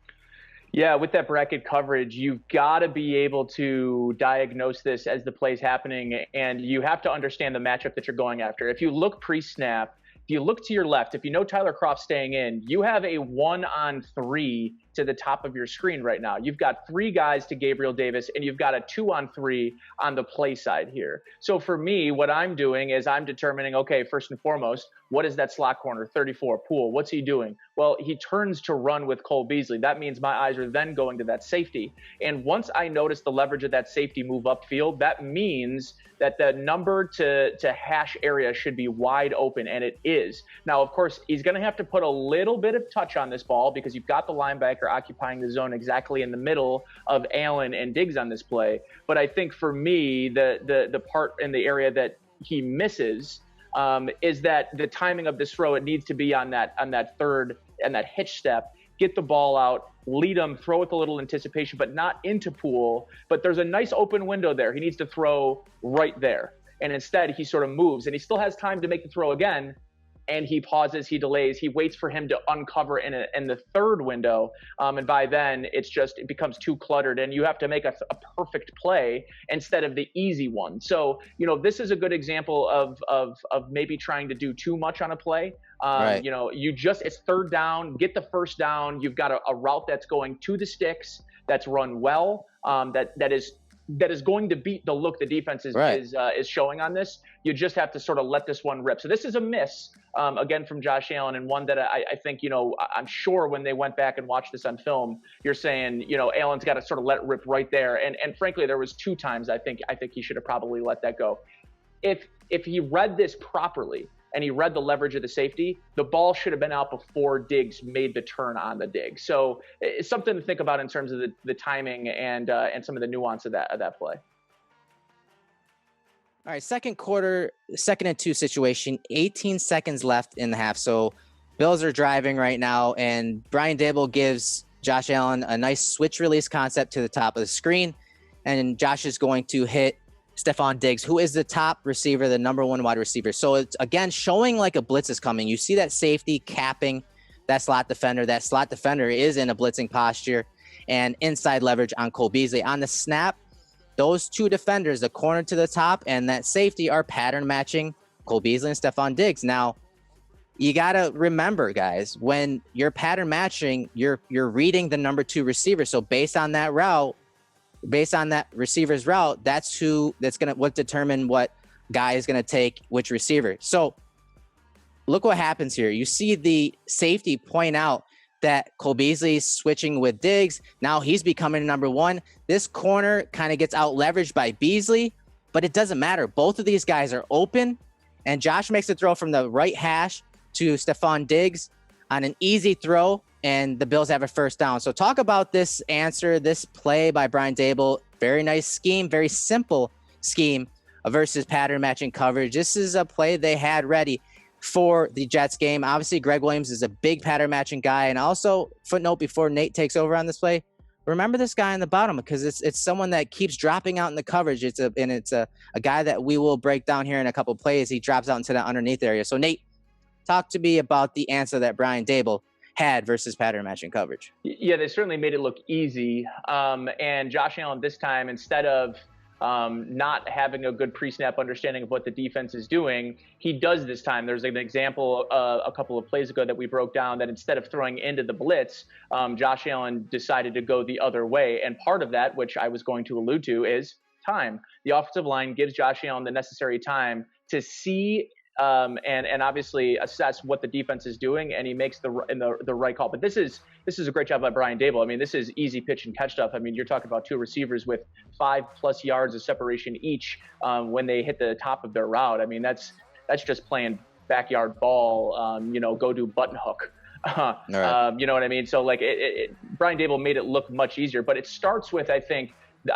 Yeah, with that bracket coverage, you've got to be able to diagnose this as the play's happening, and you have to understand the matchup that you're going after. If you look pre-snap, if you look to your left, if you know Tyler Kroft staying in, you have a 1-on-3 to the top of your screen right now. You've got 3 guys to Gabriel Davis, and you've got a 2-on-3 on the play side here. So for me, what I'm doing is I'm determining, okay, first and foremost, what is that slot corner, 34, Poole? What's he doing? Well, he turns to run with Cole Beasley. That means my eyes are then going to that safety. And once I notice the leverage of that safety move upfield, that means that the number to hash area should be wide open, and it is. Now, of course, he's going to have to put a little bit of touch on this ball because you've got the linebacker occupying the zone exactly in the middle of Allen and Diggs on this play. But I think for me, the part in the area that he misses is that the timing of this throw, it needs to be on that third and that hitch step. Get the ball out, lead him, throw with a little anticipation, but not into Poole. But there's a nice open window there. He needs to throw right there. And instead, he sort of moves, and he still has time to make the throw again. And he pauses, he delays, he waits for him to uncover in the third window. And by then, it becomes too cluttered, and you have to make a perfect play instead of the easy one. So, this is a good example of maybe trying to do too much on a play. Right. It's third down, get the first down. You've got a route that's going to the sticks, that's run well, that is going to beat the look the defense is showing on this. You just have to sort of let this one rip. So this is a miss, again, from Josh Allen, and one that I think, I'm sure when they went back and watched this on film, you're saying, Allen's got to sort of let it rip right there. And frankly, there was 2 times I think he should have probably let that go. If he read this properly, and he read the leverage of the safety, the ball should have been out before Diggs made the turn on the dig. So it's something to think about in terms of the timing and some of the nuance of that play. All right, second quarter, 2nd and 2 situation, 18 seconds left in the half. So Bills are driving right now, and Brian Daboll gives Josh Allen a nice switch release concept to the top of the screen, and Josh is going to hit Stephon Diggs, who is the top receiver, the number 1 wide receiver. So it's, again, showing like a blitz is coming. You see that safety capping that slot defender. That slot defender is in a blitzing posture, and inside leverage on Cole Beasley. On the snap, those 2 defenders, the corner to the top and that safety, are pattern matching Cole Beasley and Stephon Diggs. Now, you got to remember, guys, when you're pattern matching, you're reading the number 2 receiver. So based on that route, based on that receiver's route, that's what determine what guy is going to take which receiver. So look what happens here. You see the safety point out that Cole Beasley's switching with Diggs. Now he's becoming number 1. This corner kind of gets out leveraged by Beasley, but it doesn't matter. Both of these guys are open, and Josh makes a throw from the right hash to Stephon Diggs on an easy throw, and the Bills have a first down. So talk about this play by Brian Daboll. Very nice scheme, very simple scheme versus pattern matching coverage. This is a play they had ready for the Jets game. Obviously, Greg Williams is a big pattern matching guy. And also, footnote before Nate takes over on this play, remember this guy in the bottom, because it's someone that keeps dropping out in the coverage. It's a guy that we will break down here in a couple plays. He drops out into that underneath area. So Nate, talk to me about the answer that Brian Daboll had versus pattern matching coverage. Yeah, they certainly made it look easy. And Josh Allen this time, instead of not having a good pre-snap understanding of what the defense is doing. He does this time. There's an example a couple of plays ago that we broke down that instead of throwing into the blitz, Josh Allen decided to go the other way. And part of that, which I was going to allude to, is time. The offensive line gives Josh Allen the necessary time to see and obviously assess what the defense is doing, and he makes the right call. But this is a great job by Brian Daboll. I mean, this is easy pitch and catch stuff. I mean, you're talking about two receivers with 5+ yards of separation each when they hit the top of their route. I mean, that's just playing backyard ball. Go do button hook. Right. You know what I mean? So like, Brian Daboll made it look much easier. But it starts with, I think,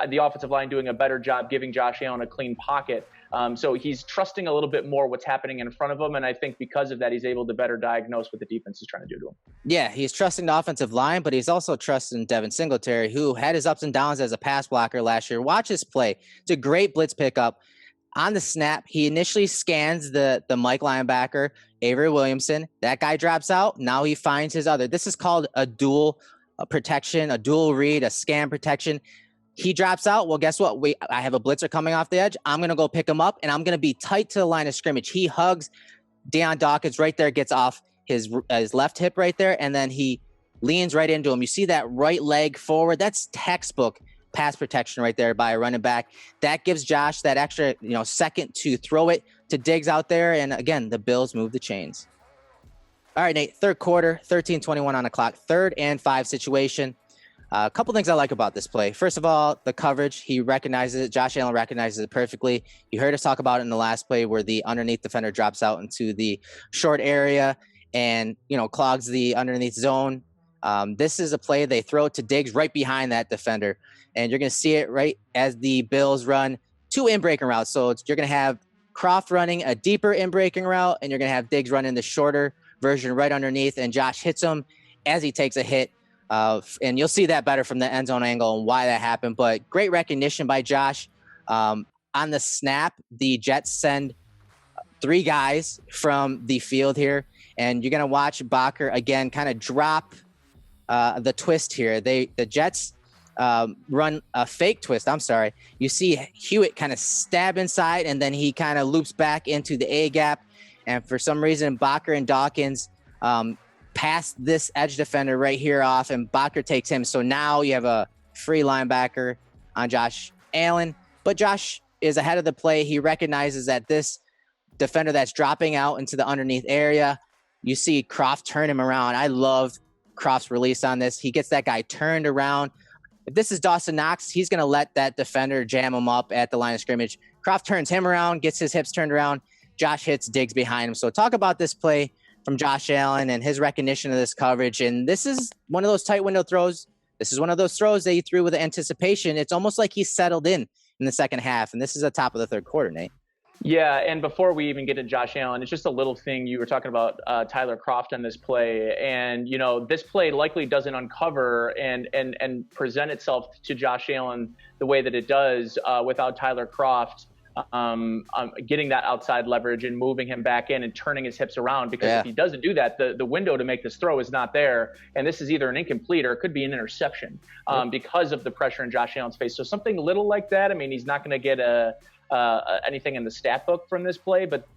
the offensive line doing a better job giving Josh Allen a clean pocket. So he's trusting a little bit more what's happening in front of him. And I think because of that, he's able to better diagnose what the defense is trying to do to him. Yeah, he's trusting the offensive line, but he's also trusting Devin Singletary, who had his ups and downs as a pass blocker last year. Watch his play. It's a great blitz pickup. On the snap, he initially scans the Mike linebacker, Avery Williamson. That guy drops out. Now he finds his other. This is called a dual protection, a dual read, a scan protection. He drops out. Well, guess what? I have a blitzer coming off the edge. I'm going to go pick him up, and I'm going to be tight to the line of scrimmage. He hugs Deion Dawkins right there, gets off his left hip right there, and then he leans right into him. You see that right leg forward? That's textbook pass protection right there by a running back. That gives Josh that extra second to throw it to Diggs out there, and again, the Bills move the chains. All right, Nate, third quarter, 13:21 on the clock, 3rd and 5 situation. A couple things I like about this play. First of all, the coverage, he recognizes it. Josh Allen recognizes it perfectly. You heard us talk about it in the last play where the underneath defender drops out into the short area and, clogs the underneath zone. This is a play they throw it to Diggs right behind that defender. And you're going to see it right as the Bills run 2 in-breaking routes. So you're going to have Kroft running a deeper in-breaking route, and you're going to have Diggs running the shorter version right underneath. And Josh hits him as he takes a hit. And you'll see that better from the end zone angle and why that happened. But great recognition by Josh. On the snap, the Jets send 3 guys from the field here. And you're going to watch Bakker again kind of drop the twist here. The Jets run a fake twist. I'm sorry. You see Hewitt kind of stab inside, and then he kind of loops back into the A gap. And for some reason, Bakker and Dawkins pass this edge defender right here off, and Bakker takes him. So now you have a free linebacker on Josh Allen. But Josh is ahead of the play. He recognizes that this defender that's dropping out into the underneath area, you see Kroft turn him around. I love Kroft's release on this. He gets that guy turned around. If this is Dawson Knox, he's going to let that defender jam him up at the line of scrimmage. Kroft turns him around, gets his hips turned around. Josh hits Diggs behind him. So talk about this play from Josh Allen and his recognition of this coverage. And this is one of those tight window throws. This is one of those throws that he threw with anticipation. It's almost like he's settled in the second half. And this is the top of the third quarter, Nate. Yeah, and before we even get to Josh Allen, it's just a little thing. You were talking about Tyler Kroft on this play. And, this play likely doesn't uncover and present itself to Josh Allen the way that it does without Tyler Kroft getting that outside leverage and moving him back in and turning his hips around, because if he doesn't do that, the window to make this throw is not there. And this is either an incomplete or it could be an interception because of the pressure in Josh Allen's face. So something little like that. I mean, he's not going to get anything in the stat book from this play, but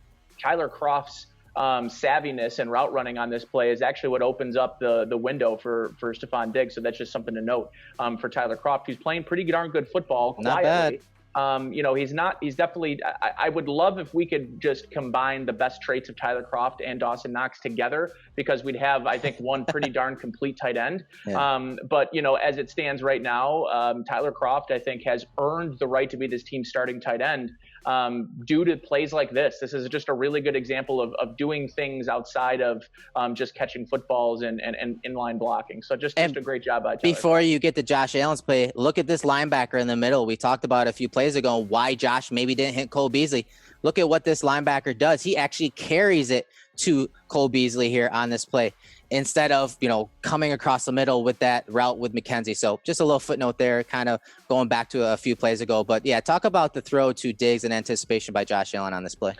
Tyler Kroft's savviness and route running on this play is actually what opens up the window for Stephon Diggs. So that's just something to note for Tyler Kroft, who's playing pretty darn good football quietly. Not bad. He's definitely, I would love if we could just combine the best traits of Tyler Kroft and Dawson Knox together, because we'd have, I think, one pretty darn complete tight end. Yeah. But, as it stands right now, Tyler Kroft, I think, has earned the right to be this team's starting tight end due to plays like this. This is just a really good example of doing things outside of just catching footballs and inline blocking. So just a great job by Tyler. Before you get to Josh Allen's play, look at this linebacker in the middle. We talked about a few plays ago why Josh maybe didn't hit Cole Beasley. Look at what this linebacker does. He actually carries it to Cole Beasley here on this play instead of, coming across the middle with that route with McKenzie. So just a little footnote there, kind of going back to a few plays ago. But yeah, talk about the throw to Diggs and anticipation by Josh Allen on this play.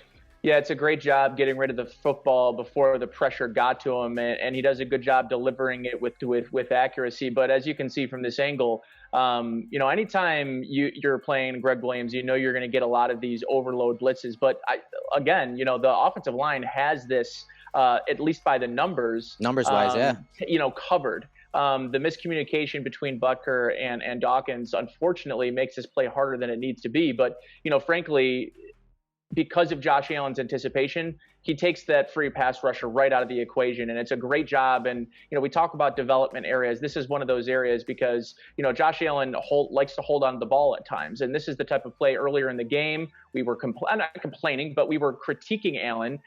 Yeah, it's a great job getting rid of the football before the pressure got to him, and he does a good job delivering it with accuracy. But as you can see from this angle, anytime you're playing Greg Williams, you're going to get a lot of these overload blitzes. But again, the offensive line has this, at least by the numbers wise, yeah, covered. The miscommunication between Butker and Dawkins, unfortunately, makes this play harder than it needs to be. But frankly, because of Josh Allen's anticipation, he takes that free pass rusher right out of the equation, and it's a great job. And we talk about development areas. This is one of those areas because Josh Allen likes to hold on to the ball at times, and this is the type of play earlier in the game we were not complaining, but we were critiquing Allen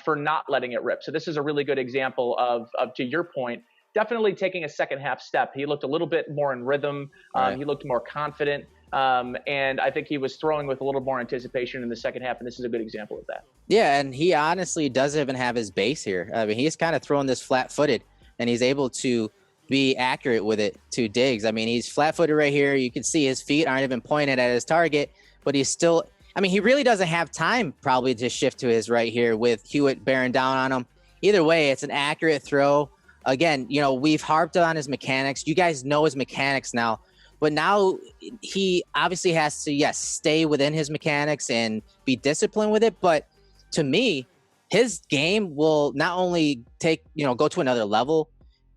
for not letting it rip. So this is a really good example of to your point, definitely taking a second half step. He looked a little bit more in rhythm. Right. He looked more confident. And I think he was throwing with a little more anticipation in the second half, and this is a good example of that. Yeah, and he honestly doesn't even have his base here. I mean, he's kind of throwing this flat-footed, and he's able to be accurate with it to Diggs. I mean, he's flat-footed right here. You can see his feet aren't even pointed at his target, but he's still – I mean, he really doesn't have time probably to shift to his right here with Hewitt bearing down on him. Either way, it's an accurate throw. Again, we've harped on his mechanics. You guys know his mechanics now. But now he obviously has to, yes, stay within his mechanics and be disciplined with it. But to me, his game will not only go to another level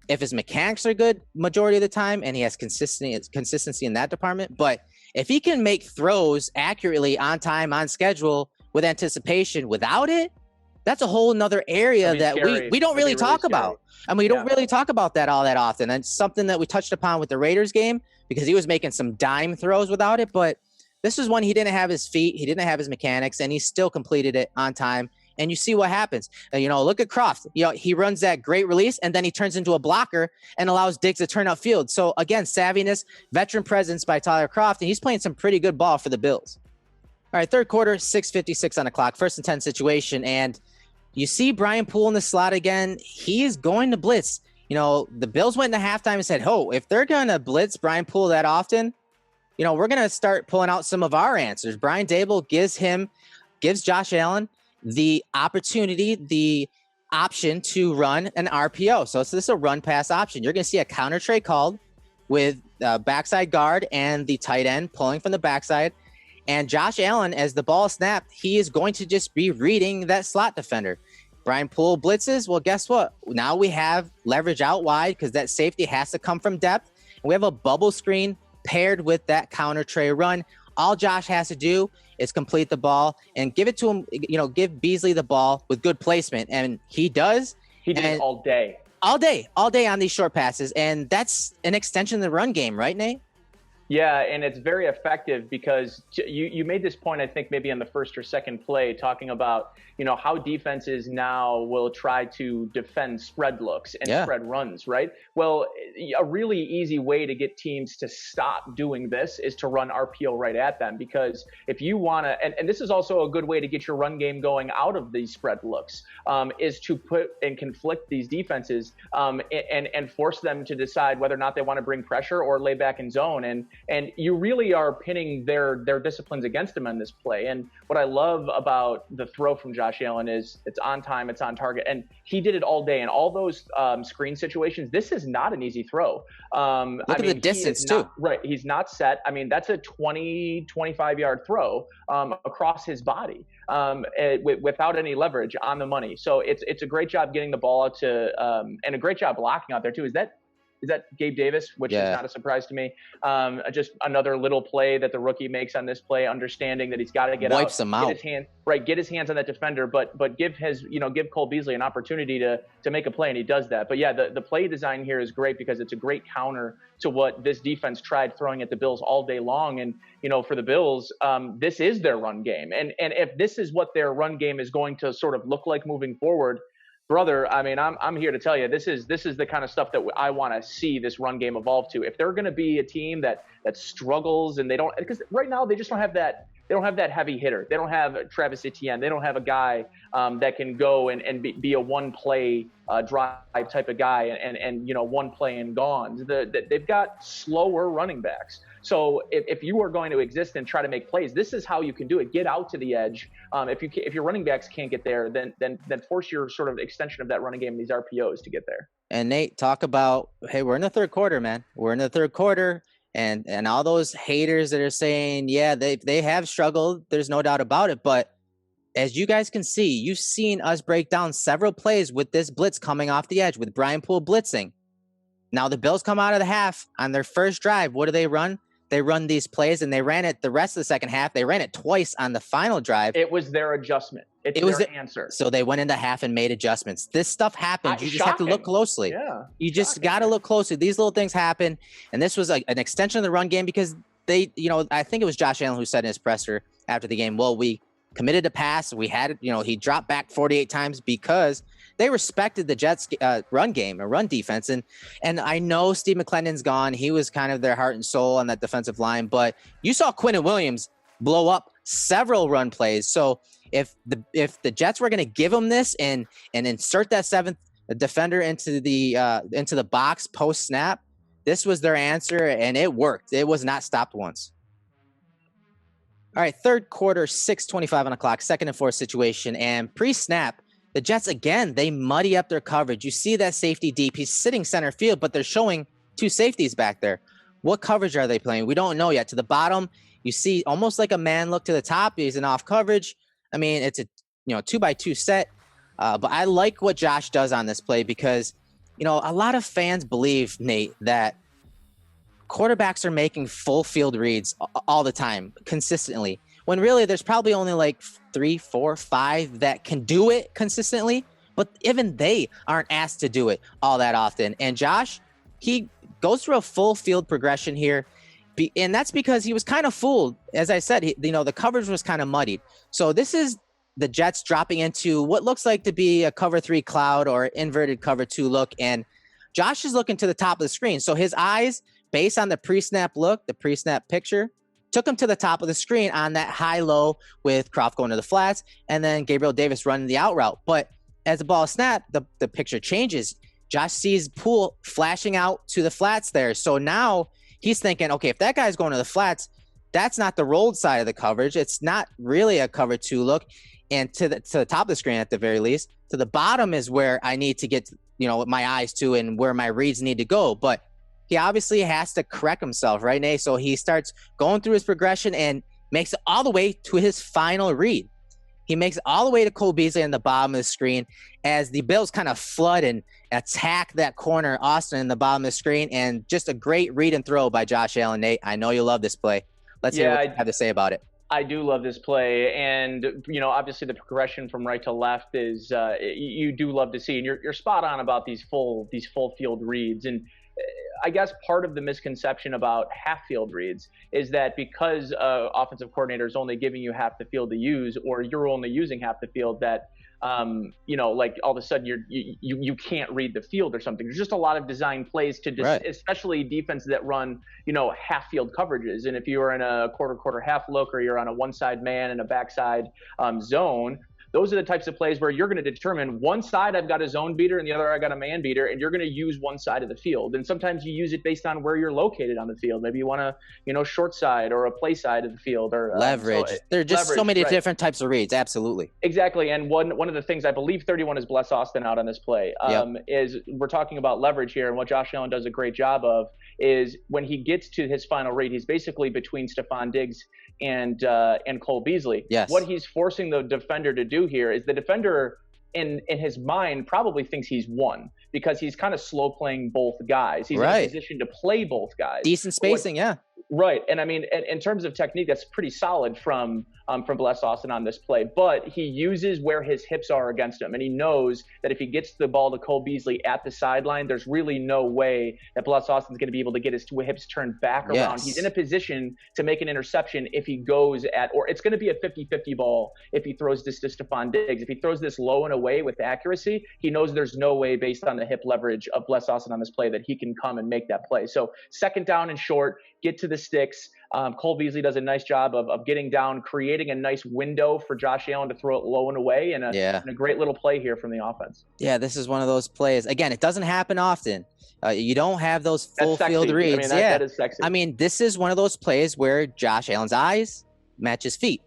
if his mechanics are good majority of the time and he has consistency in that department. But if he can make throws accurately on time, on schedule, with anticipation without it, that's a whole nother area that we don't really talk about. I mean, we don't really talk about that all that often. And it's something that we touched upon with the Raiders game because he was making some dime throws without it. But this is one he didn't have his feet. He didn't have his mechanics, and he still completed it on time. And you see what happens. And, look at Kroft. He runs that great release, and then he turns into a blocker and allows Diggs to turn upfield. So, again, savviness, veteran presence by Tyler Kroft, and he's playing some pretty good ball for the Bills. All right, third quarter, 6:56 on the clock, 1st and 10 situation, and you see Brian Poole in the slot again. He is going to blitz. The Bills went into halftime and said, if they're going to blitz Brian Poole that often, we're going to start pulling out some of our answers. Brian Dable gives Josh Allen the opportunity, the option to run an RPO. So this is a run pass option. You're going to see a counter trade called with backside guard and the tight end pulling from the backside. And Josh Allen, as the ball snapped, he is going to just be reading that slot defender. Brian Poole blitzes. Well, guess what? Now we have leverage out wide because that safety has to come from depth. And we have a bubble screen paired with that counter tray run. All Josh has to do is complete the ball and give it to him, give Beasley the ball with good placement. And he does. He did all day. All day on these short passes. And that's an extension of the run game, right, Nate? Yeah, and it's very effective because you made this point, I think, maybe on the first or second play, talking about, how defenses now will try to defend spread looks and spread runs, right? Well, a really easy way to get teams to stop doing this is to run RPO right at them, because if you want to, and this is also a good way to get your run game going out of these spread looks, is to put and conflict these defenses and force them to decide whether or not they want to bring pressure or lay back in zone. And you really are pinning their disciplines against them on this play. And what I love about the throw from Josh Allen is it's on time, it's on target, and he did it all day. And all those screen situations, this is not an easy throw. Look at the distance too. Right, he's not set. I mean, that's a 25-yard throw across his body without any leverage on the money. So it's a great job getting the ball out to and a great job blocking out there too. Is that Gabe Davis, which is not a surprise to me. Just another little play that the rookie makes on this play, understanding that he's got to get Wipes him out. Get his hands on that defender, but give Cole Beasley an opportunity to make a play, and he does that. But yeah, the play design here is great because it's a great counter to what this defense tried throwing at the Bills all day long. And for the Bills, this is their run game, and if this is what their run game is going to sort of look like moving forward, brother, I mean, I'm here to tell you, this is the kind of stuff that I want to see this run game evolve to. If they're going to be a team that struggles and they don't, because right now they just don't have that They don't have that heavy hitter. They don't have Travis Etienne. They don't have a guy that can go and be a one-play drive type of guy and one play and gone. They've got slower running backs. So if you are going to exist and try to make plays, this is how you can do it. Get out to the edge. If your running backs can't get there, then force your sort of extension of that running game, these RPOs, to get there. And Nate, talk about, hey, we're in the third quarter, man. We're in the third quarter. And all those haters that are saying, yeah, they have struggled. There's no doubt about it. But as you guys can see, you've seen us break down several plays with this blitz coming off the edge with Brian Poole blitzing. Now the Bills come out of the half on their first drive. What do they run? They run these plays, and they ran it the rest of the second half. They ran it twice on the final drive. It was their adjustment. It was their answer. So they went into half and made adjustments. This stuff happens. You just have to look closely. Yeah, you just got to look closely. These little things happen. And this was an extension of the run game because they, I think it was Josh Allen who said in his presser after the game, well, we committed to pass. We had, he dropped back 48 times because they respected the Jets run game or run defense. And I know Steve McClendon's gone. He was kind of their heart and soul on that defensive line, but you saw Quinnen Williams blow up several run plays. So if the Jets were going to give him this and insert that seventh defender into the box post snap, this was their answer and it worked. It was not stopped once. All right, third quarter, 6:25 on the clock, 2nd and 4 situation, and pre-snap, the Jets, again, they muddy up their coverage. You see that safety deep. He's sitting center field, but they're showing two safeties back there. What coverage are they playing? We don't know yet. To the bottom, you see almost like a man look to the top. He's in off coverage. I mean, it's a 2x2 set, but I like what Josh does on this play because, a lot of fans believe, Nate, that quarterbacks are making full field reads all the time, consistently, when really there's probably only like 3, 4, 5 that can do it consistently, but even they aren't asked to do it all that often. And Josh, he goes through a full field progression here, and that's because he was kind of fooled. As I said, the coverage was kind of muddied. So this is the Jets dropping into what looks like to be a cover 3 cloud or inverted cover 2 look, and Josh is looking to the top of the screen. So his eyes, based on the pre-snap look, the pre-snap picture, took him to the top of the screen on that high-low with Kroft going to the flats and then Gabriel Davis running the out route. But as the ball snapped, the picture changes. Josh sees Poole flashing out to the flats there. So now he's thinking, okay, if that guy's going to the flats, that's not the rolled side of the coverage. It's not really a cover 2 look. And to the top of the screen at the very least, to the bottom is where I need to get, my eyes to and where my reads need to go. But he obviously has to correct himself, right, Nate? So he starts going through his progression and makes it all the way to his final read. He makes it all the way to Cole Beasley on the bottom of the screen as the Bills kind of flood and attack that corner, Austin, in the bottom of the screen. And just a great read and throw by Josh Allen, Nate. I know you love this play. Let's hear what you have to say about it. I do love this play, and obviously the progression from right to left is you do love to see, and you're spot on about these full field reads. And I guess part of the misconception about half field reads is that because offensive coordinator is only giving you half the field to use, or you're only using half the field, that like all of a sudden you can't read the field or something. There's just a lot of design plays to especially defenses that run half field coverages. And if you are in a quarter half look, or you're on a one side man and a backside zone, those are the types of plays where you're going to determine one side I've got a zone beater and the other I got a man beater, and you're going to use one side of the field. And sometimes you use it based on where you're located on the field. Maybe you want a short side or a play side of the field, or leverage. There are just so many different types of reads. Absolutely. Exactly. And one of the things, I believe 31 is Bless Austin out on this play, is we're talking about leverage here. And what Josh Allen does a great job of is when he gets to his final read, he's basically between Stephon Diggs and Cole Beasley. Yes. What he's forcing the defender to do here is the defender in his mind probably thinks he's won, because he's kind of slow playing both guys. He's in a position to play both guys. Decent spacing, Right. And I mean, in terms of technique, that's pretty solid from Bless Austin on this play. But he uses where his hips are against him. And he knows that if he gets the ball to Cole Beasley at the sideline, there's really no way that Bless Austin's going to be able to get his two hips turned back around. He's in a position to make an interception if he goes or it's going to be a 50-50 ball if he throws this to Stephon Diggs. If he throws this low and away with accuracy, he knows there's no way, based on the hip leverage of Bless Austin on this play, that he can come and make that play. So 2nd down and short, get to to the sticks. Cole Beasley does a nice job of getting down, creating a nice window for Josh Allen to throw it low and away, and a great little play here from the offense. Yeah, this is one of those plays. Again, it doesn't happen often. You don't have those full field reads. I mean, that is sexy. I mean, this is one of those plays where Josh Allen's eyes match his feet.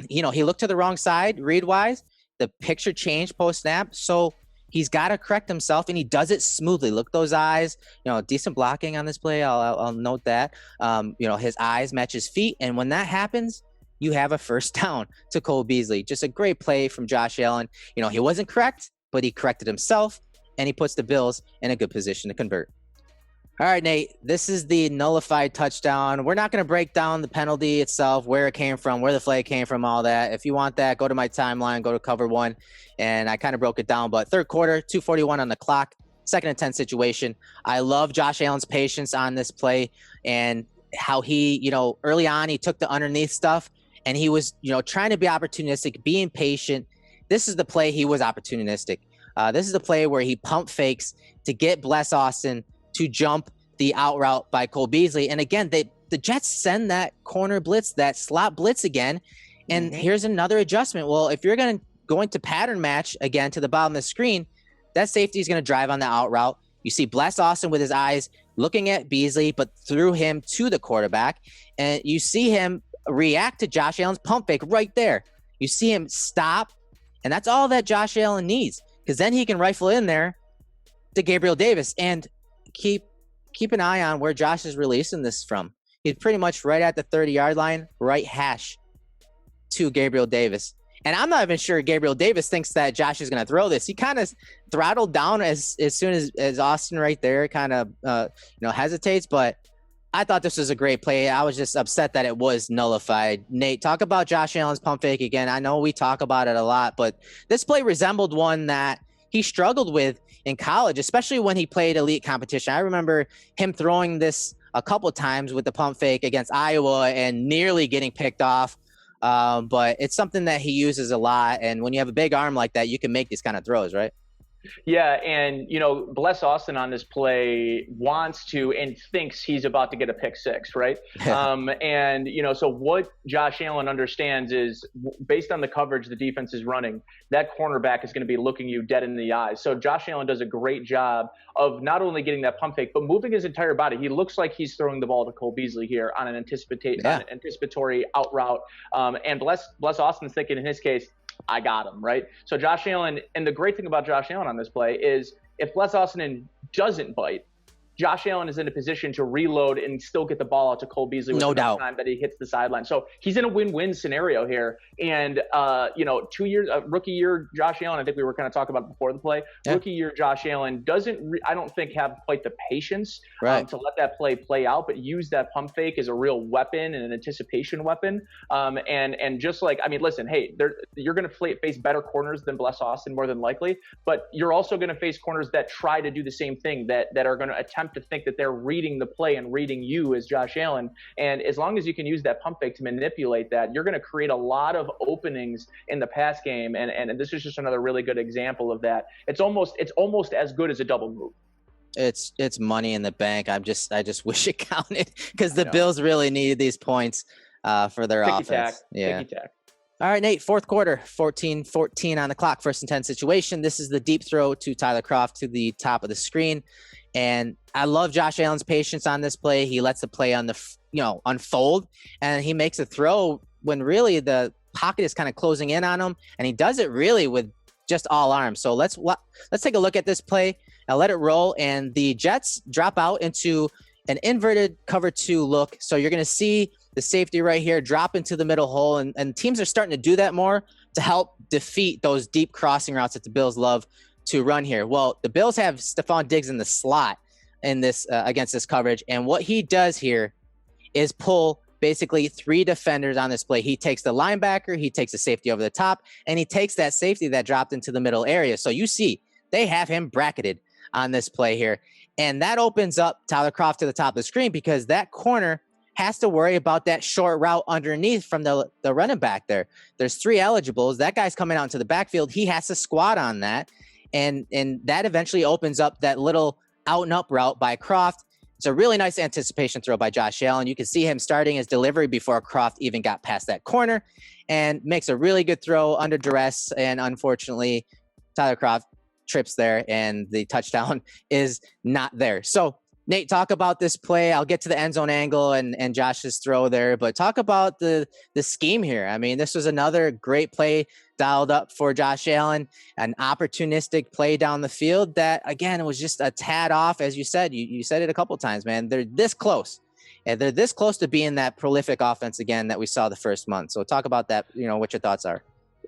He looked to the wrong side read-wise. The picture changed post-snap, so he's got to correct himself, and he does it smoothly. Look, those eyes, decent blocking on this play. I'll note that. His eyes match his feet, and when that happens, you have a first down to Cole Beasley. Just a great play from Josh Allen. He wasn't correct, but he corrected himself, and he puts the Bills in a good position to convert. All right, Nate, this is the nullified touchdown. We're not going to break down the penalty itself, where it came from, where the flag came from, all that. If you want that, go to my timeline, go to cover 1, and I kind of broke it down. But third quarter, 2:41 on the clock, 2nd and 10 situation. I love Josh Allen's patience on this play and how he, early on, he took the underneath stuff, and he was, trying to be opportunistic, being patient. This is the play he was opportunistic. This is the play where he pump fakes to get Bless Austin to jump the out route by Cole Beasley. And again, the Jets send that corner blitz, that slot blitz again. And here's another adjustment. Well, if you're going to pattern match again to the bottom of the screen, that safety is going to drive on the out route. You see Bless Austin with his eyes looking at Beasley, but threw him to the quarterback. And you see him react to Josh Allen's pump fake right there. You see him stop. And that's all that Josh Allen needs, because then he can rifle in there to Gabriel Davis. And keep an eye on where Josh is releasing this from. He's pretty much right at the 30-yard line, right hash to Gabriel Davis. And I'm not even sure Gabriel Davis thinks that Josh is going to throw this. He kind of throttled down as soon as Austin right there kind of hesitates. But I thought this was a great play. I was just upset that it was nullified. Nate, talk about Josh Allen's pump fake again. I know we talk about it a lot, but this play resembled one that he struggled with in college, especially when he played elite competition. I remember him throwing this a couple times with the pump fake against Iowa and nearly getting picked off. But it's something that he uses a lot. And when you have a big arm like that, you can make these kind of throws, right? Yeah, and Bless Austin on this play wants to and thinks he's about to get a pick six, right? So what Josh Allen understands is, based on the coverage the defense is running, that cornerback is going to be looking you dead in the eyes. So Josh Allen does a great job of not only getting that pump fake, but moving his entire body. He looks like he's throwing the ball to Cole Beasley here on an anticipatory out route. And Bless Austin's thinking, in his case, I got him, right? So Josh Allen, and the great thing about Josh Allen on this play is, if Bless Austin doesn't bite, Josh Allen is in a position to reload and still get the ball out to Cole Beasley with enough time that he hits the sideline. So he's in a win-win scenario here. And, 2 years, rookie year Josh Allen, I think we were kind of talking about before the play. Yeah. Rookie year Josh Allen doesn't, I don't think, have quite the patience to let that play out, but use that pump fake as a real weapon and an anticipation weapon. And just like, listen, hey, you're going to face better corners than Bless Austin more than likely, but you're also going to face corners that try to do the same thing, that are going to attempt to think that they're reading the play and reading you as Josh Allen. And as long as you can use that pump fake to manipulate that, you're going to create a lot of openings in the pass game. And this is just another really good example of that. It's almost as good as a double move. It's money in the bank. I just wish it counted, because the Bills really needed these points for their offense. Ticky-tack. All right, Nate, fourth quarter, 14-14 on the clock, 1st and 10 situation. This is the deep throw to Tyler Kroft to the top of the screen. And I love Josh Allen's patience on this play. He lets the play unfold, and he makes a throw when really the pocket is kind of closing in on him, and he does it really with just all arms. So let's take a look at this play. I'll let it roll, and the Jets drop out into an inverted cover 2 look. So you're going to see the safety right here drop into the middle hole, and teams are starting to do that more to help defeat those deep crossing routes that the Bills love to run here. Well, the Bills have Stephon Diggs in the slot in this against this coverage, and what he does here is pull basically 3 defenders on this play. He takes the linebacker, he takes the safety over the top, and he takes that safety that dropped into the middle area. So you see they have him bracketed on this play here, and that opens up Tyler Kroft to the top of the screen, because that corner has to worry about that short route underneath from the running back there. There's 3 eligibles. That guy's coming out into the backfield. He has to squat on that. And that eventually opens up that little out and up route by Kroft. It's a really nice anticipation throw by Josh Allen. You can see him starting his delivery before Kroft even got past that corner, and makes a really good throw under duress. And unfortunately, Tyler Kroft trips there, and the touchdown is not there. So Nate, talk about this play. I'll get to the end zone angle and Josh's throw there, but talk about the scheme here. I mean, this was another great play dialed up for Josh Allen, an opportunistic play down the field that, again, was just a tad off. As you said, you said it a couple of times, man. They're this close. And they're this close to being that prolific offense again that we saw the first month. So talk about that, what your thoughts are.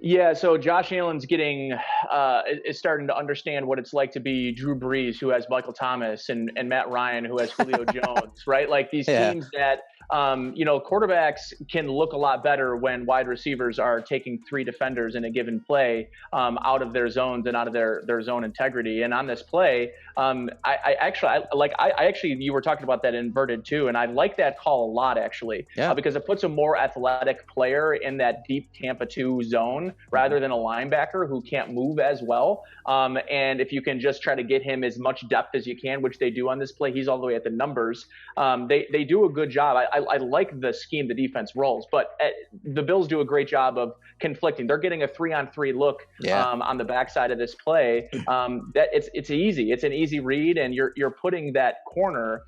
Yeah, so Josh Allen's is starting to understand what it's like to be Drew Brees, who has Michael Thomas, and Matt Ryan, who has Julio Jones, right? Like these teams that, quarterbacks can look a lot better when wide receivers are taking 3 defenders in a given play out of their zones and out of their zone integrity. And on this play, I actually, you were talking about that inverted too, and I like that call a lot actually, because it puts a more athletic player in that deep Tampa 2 zone rather than a linebacker who can't move as well. And if you can just try to get him as much depth as you can, which they do on this play, he's all the way at the numbers. They do a good job. I like the scheme the defense rolls, but the Bills do a great job of conflicting. They're getting a 3-on-3 look on the backside of this play. That it's easy. It's an easy read, and you're putting that corner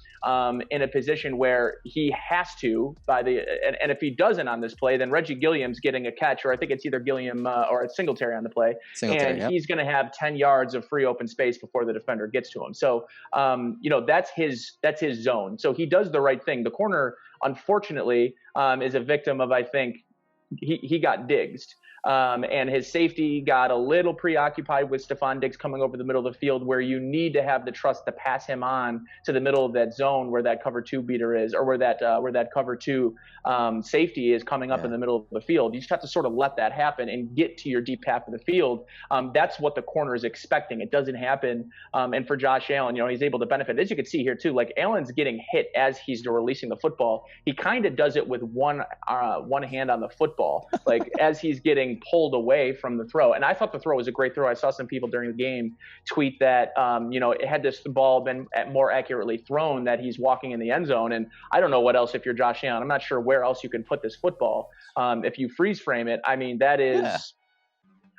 in a position where he has to and if he doesn't on this play, then Reggie Gilliam's getting a catch, or I think it's either Gilliam or it's Singletary on the play, he's going to have 10 yards of free open space before the defender gets to him. So that's his zone. So he does the right thing. The corner, unfortunately, is a victim of, I think, he got digsed. And his safety got a little preoccupied with Stephon Diggs coming over the middle of the field, where you need to have the trust to pass him on to the middle of that zone where that cover 2 beater is, or where that cover 2 safety is coming up in the middle of the field. You just have to sort of let that happen and get to your deep half of the field. That's what the corner is expecting. It doesn't happen. And for Josh Allen, he's able to benefit. As you can see here too, like Allen's getting hit as he's releasing the football. He kind of does it with one hand on the football, like as he's getting pulled away from the throw. And I thought the throw was a great throw. I saw some people during the game tweet that, had this ball been more accurately thrown, that he's walking in the end zone. And I don't know what else, if you're Josh Allen, I'm not sure where else you can put this football. If you freeze frame it, I mean, that is,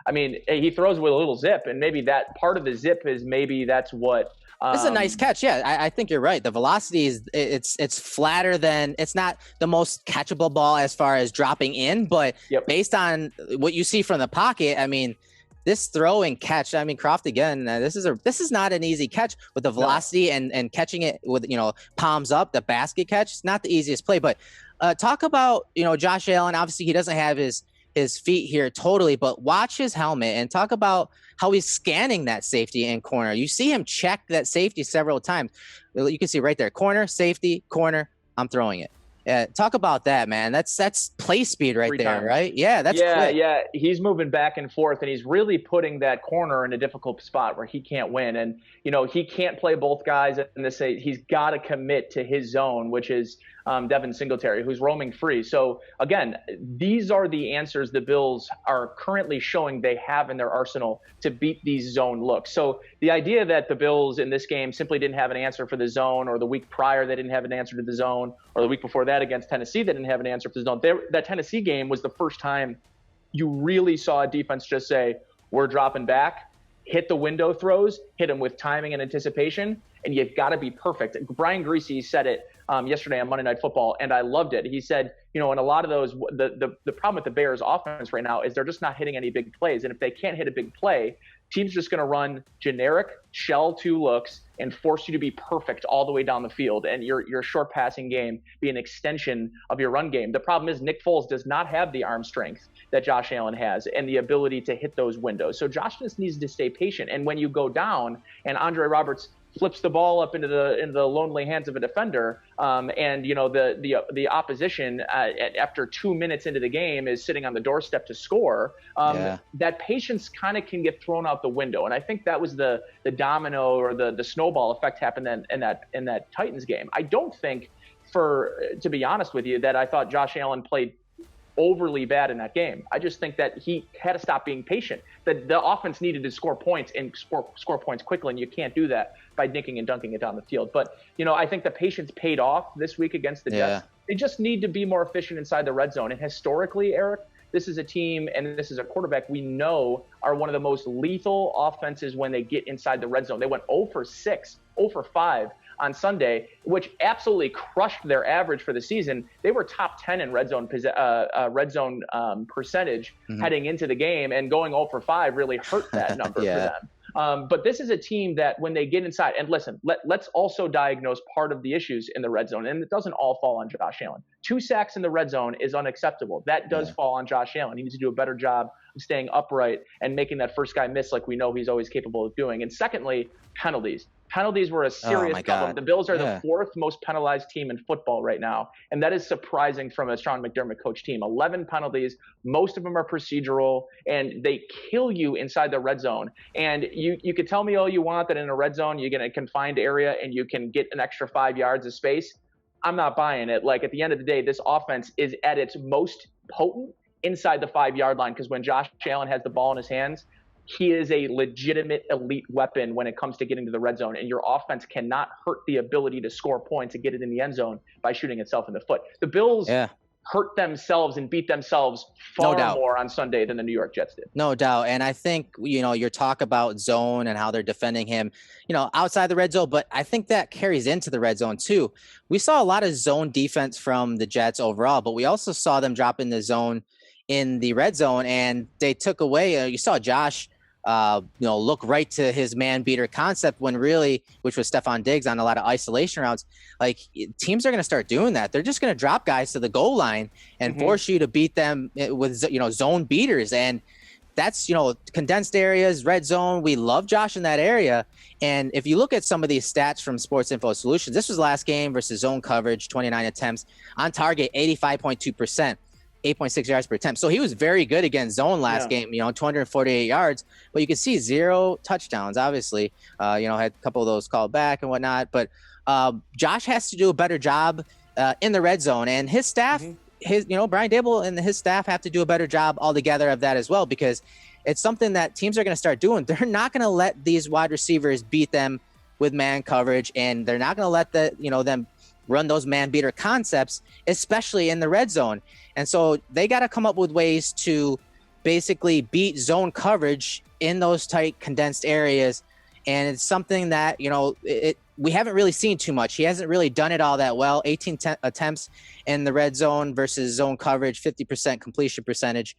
he throws with a little zip, and maybe that part of the zip is that's what, it's a nice catch. Yeah, I think you're right. The velocity is it's flatter than, it's not the most catchable ball as far as dropping in, but based on what you see from the pocket, I mean, this throw and catch, Kroft again, this is not an easy catch with the velocity and catching it with, palms up, the basket catch. It's not the easiest play, but talk about, Josh Allen. Obviously he doesn't have his feet here totally, but watch his helmet and talk about how he's scanning that safety and corner. You see him check that safety several times. You can see right there, corner, safety, corner, I'm throwing it. Talk about that, man. That's play speed right there, right? Yeah, that's quick. Yeah. He's moving back and forth, and he's really putting that corner in a difficult spot where he can't win. And, he can't play both guys in this. He's got to commit to his zone, which is Devin Singletary, who's roaming free. So again, these are the answers the Bills are currently showing they have in their arsenal to beat these zone looks. So the idea that the Bills in this game simply didn't have an answer for the zone, or the week prior they didn't have an answer to the zone, or the week before that against Tennessee they didn't have an answer for the zone. That Tennessee game was the first time you really saw a defense just say, we're dropping back, hit the window throws, hit them with timing and anticipation, and you've got to be perfect. Brian Greasy said it yesterday on Monday Night Football, and I loved it. He said, in a lot of those, the problem with the Bears offense right now is they're just not hitting any big plays. And if they can't hit a big play, teams just going to run generic shell 2 looks and force you to be perfect all the way down the field, and your short passing game be an extension of your run game. The problem is Nick Foles does not have the arm strength that Josh Allen has and the ability to hit those windows. So Josh just needs to stay patient. And when you go down and Andre Roberts flips the ball up into the lonely hands of a defender, and the opposition after 2 minutes into the game is sitting on the doorstep to score, that patience kind of can get thrown out the window. And I think that was the domino or the snowball effect happened in that Titans game. I don't think, to be honest with you, that I thought Josh Allen played overly bad in that game. I just think that he had to stop being patient. That the offense needed to score points and score points quickly, and you can't do that by dinking and dunking it down the field. But, I think the patience paid off this week against the Jets. They just need to be more efficient inside the red zone. And historically, Erik, this is a team and this is a quarterback we know are one of the most lethal offenses when they get inside the red zone. They went 0 for 6, 0 for 5 on Sunday, which absolutely crushed their average for the season. They were top 10 in red zone percentage heading into the game, and going 0 for 5 really hurt that number for them. But this is a team that when they get inside, and listen, let's also diagnose part of the issues in the red zone, and it doesn't all fall on Josh Allen. 2 sacks in the red zone is unacceptable. That does fall on Josh Allen. He needs to do a better job of staying upright and making that first guy miss like we know he's always capable of doing. And secondly, penalties. Penalties were a serious problem. The Bills are the 4th most penalized team in football right now, and that is surprising from a Sean McDermott coach team. 11 penalties, most of them are procedural, and they kill you inside the red zone. And you could tell me all you want that in a red zone you get a confined area and you can get an extra 5 yards of space. I'm not buying it. Like, at the end of the day, this offense is at its most potent inside the 5-yard line, because when Josh Allen has the ball in his hands, he is a legitimate elite weapon when it comes to getting to the red zone, and your offense cannot hurt the ability to score points and get it in the end zone by shooting itself in the foot. The Bills hurt themselves and beat themselves far more on Sunday than the New York Jets did. No doubt. And I think, your talk about zone and how they're defending him, outside the red zone, but I think that carries into the red zone too. We saw a lot of zone defense from the Jets overall, but we also saw them drop in the zone in the red zone, and they took away, you saw Josh look right to his man beater concept when really, which was Stephon Diggs on a lot of isolation routes. Like, teams are going to start doing that. They're just going to drop guys to the goal line and force you to beat them with, zone beaters. And that's, condensed areas, red zone. We love Josh in that area. And if you look at some of these stats from Sports Info Solutions, this was last game versus zone coverage, 29 attempts on target, 85.2%. 8.6 yards per attempt. So he was very good against zone last game, 248 yards, but you can see 0 touchdowns, obviously, had a couple of those called back and whatnot, but Josh has to do a better job in the red zone, and his staff, Brian Daboll and his staff have to do a better job altogether of that as well, because it's something that teams are going to start doing. They're not going to let these wide receivers beat them with man coverage, and they're not going to let them run those man beater concepts, especially in the red zone. And so they got to come up with ways to basically beat zone coverage in those tight condensed areas. And it's something that, we haven't really seen too much. He hasn't really done it all that well. 18 attempts in the red zone versus zone coverage, 50% completion percentage.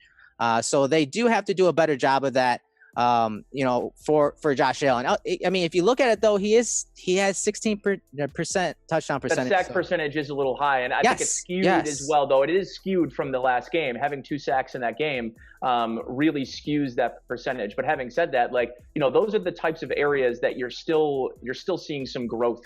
So they do have to do a better job of that. For Josh Allen. I mean, if you look at it though, he has 16% touchdown percentage. The sack percentage is a little high, and I think it's skewed as well, though. It is skewed from the last game. Having 2 sacks in that game really skews that percentage. But having said that, those are the types of areas that you're still seeing some growth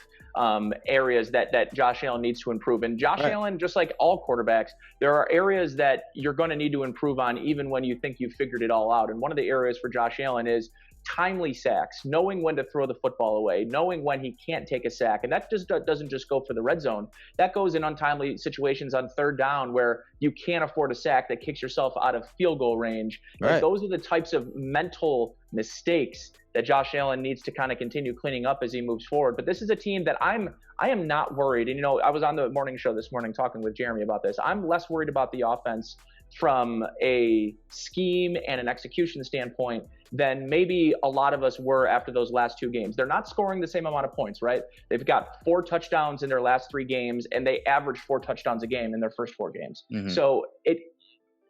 areas that Josh Allen needs to improve. And Josh Allen, just like all quarterbacks, there are areas that you're going to need to improve on even when you think you've figured it all out. And one of the areas for Josh Allen is timely sacks, knowing when to throw the football away, knowing when he can't take a sack. And that just doesn't just go for the red zone. That goes in untimely situations on 3rd down where you can't afford a sack that kicks yourself out of field goal range. Right. Those are the types of mental mistakes that Josh Allen needs to kind of continue cleaning up as he moves forward. But this is a team that I am not worried. And, I was on the morning show this morning talking with Jeremy about this. I'm less worried about the offense from a scheme and an execution standpoint than maybe a lot of us were after those last 2 games. They're not scoring the same amount of points, right? They've got 4 touchdowns in their last 3 games, and they averaged 4 touchdowns a game in their first 4 games. So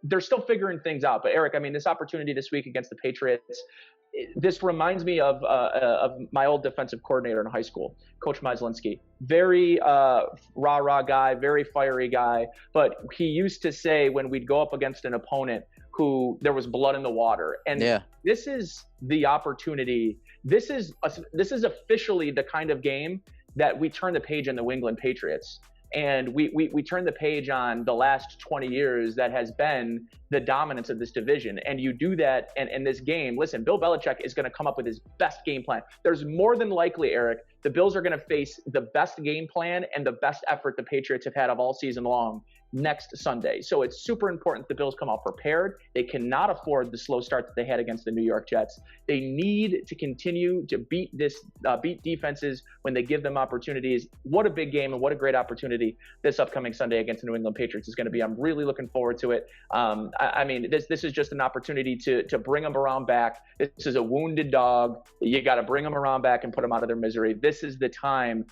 they're still figuring things out. But Erik, I mean, this opportunity this week against the Patriots, this reminds me of my old defensive coordinator in high school, Coach Myslinski. Very rah-rah guy, very fiery guy. But he used to say when we'd go up against an opponent who there was blood in the water. And this is the opportunity. This is officially the kind of game that we turn the page in the New England Patriots. And we turn the page on the last 20 years that has been the dominance of this division. And you do that in this game. Listen, Bill Belichick is going to come up with his best game plan. There's more than likely, Erik, the Bills are going to face the best game plan and the best effort the Patriots have had of all season long next Sunday. So it's super important the Bills come out prepared. They cannot afford the slow start that they had against the New York Jets. They need to continue to beat defenses when they give them opportunities. What a big game and what a great opportunity this upcoming Sunday against the New England Patriots is going to be. I'm really looking forward to it. I mean, this is just an opportunity to bring them around back. This is a wounded dog. You got to bring them around back and put them out of their misery. This is the time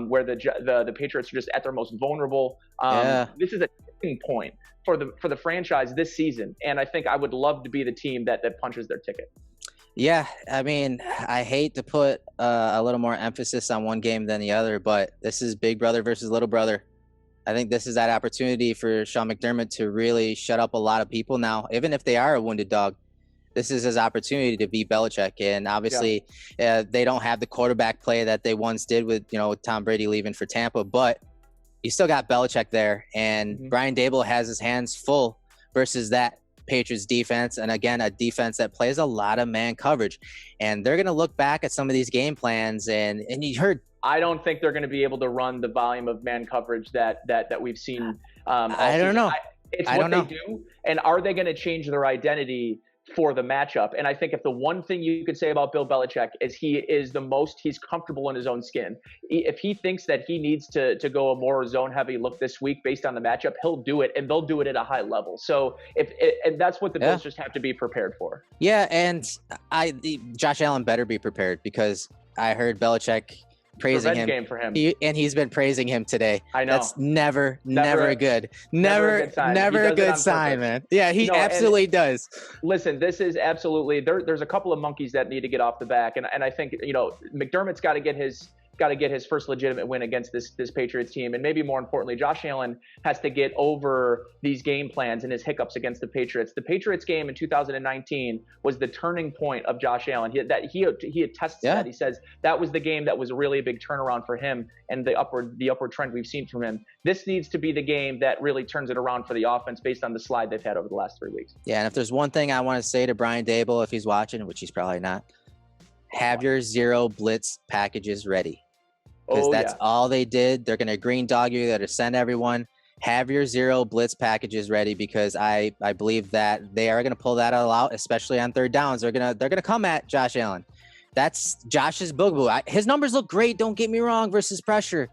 where the Patriots are just at their most vulnerable. This is a tipping point for the franchise this season, and I think I would love to be the team that punches their ticket. Yeah, I mean, I hate to put a little more emphasis on one game than the other, but this is big brother versus little brother. I think this is that opportunity for Sean McDermott to really shut up a lot of people now, even if they are a wounded dog. This is his opportunity to beat Belichick, and obviously they don't have the quarterback play that they once did with Tom Brady leaving for Tampa, but you still got Belichick there, and Brian Daboll has his hands full versus that Patriots defense, and again, a defense that plays a lot of man coverage, and they're going to look back at some of these game plans, and you heard. I don't think they're going to be able to run the volume of man coverage that we've seen. I don't know. It's what they do, and are they going to change their identity for the matchup? And I think if the one thing you could say about Bill Belichick is he's comfortable in his own skin. If he thinks that he needs to go a more zone heavy look this week based on the matchup, he'll do it, and they'll do it at a high level. So and that's what the Bills just have to be prepared for. Yeah, and Josh Allen better be prepared, because I heard Belichick praising him. Game for him. He's been praising him today. I know. That's never a good sign, man. Yeah, he absolutely does. Listen, this is absolutely there's a couple of monkeys that need to get off the back, and I think McDermott's got to get his first legitimate win against this Patriots team, and maybe more importantly, Josh Allen has to get over these game plans and his hiccups against the Patriots. The Patriots game in 2019 was the turning point of Josh Allen. He attests that. He says that was the game that was really a big turnaround for him and the upward trend we've seen from him. This needs to be the game that really turns it around for the offense based on the slide they've had over the last 3 weeks. Yeah, and if there's one thing I want to say to Brian Daboll, if he's watching, which he's probably not, have your zero blitz packages ready. Because that's all they did. They're going to green dog you. They're going to send everyone. Have your zero blitz packages ready, because I believe that they are going to pull that all out, especially on third downs. They're gonna come at Josh Allen. That's Josh's bugaboo. His numbers look great, don't get me wrong, versus pressure.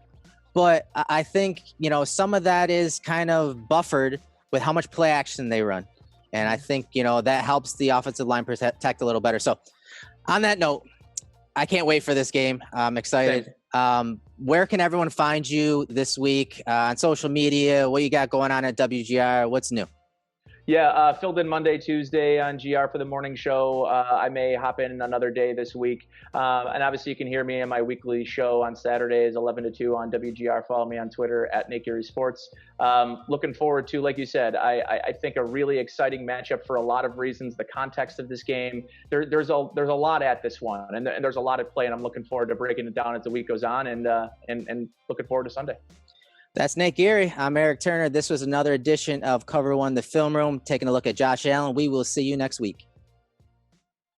But I think, some of that is kind of buffered with how much play action they run. And I think, that helps the offensive line protect a little better. So on that note, I can't wait for this game. I'm excited. Same. Where can everyone find you this week on social media? What you got going on at WGR? What's new? Yeah, filled in Monday, Tuesday on GR for the morning show. I may hop in another day this week. And obviously you can hear me in my weekly show on Saturdays, 11 to 2 on WGR. Follow me on Twitter at Geary Sports. Looking forward to, like you said, I think a really exciting matchup for a lot of reasons. The context of this game, there's a lot at this one, and there's a lot at play, and I'm looking forward to breaking it down as the week goes on, and looking forward to Sunday. That's Nate Geary. I'm Erik Turner. This was another edition of Cover One, the Film Room, taking a look at Josh Allen. We will see you next week.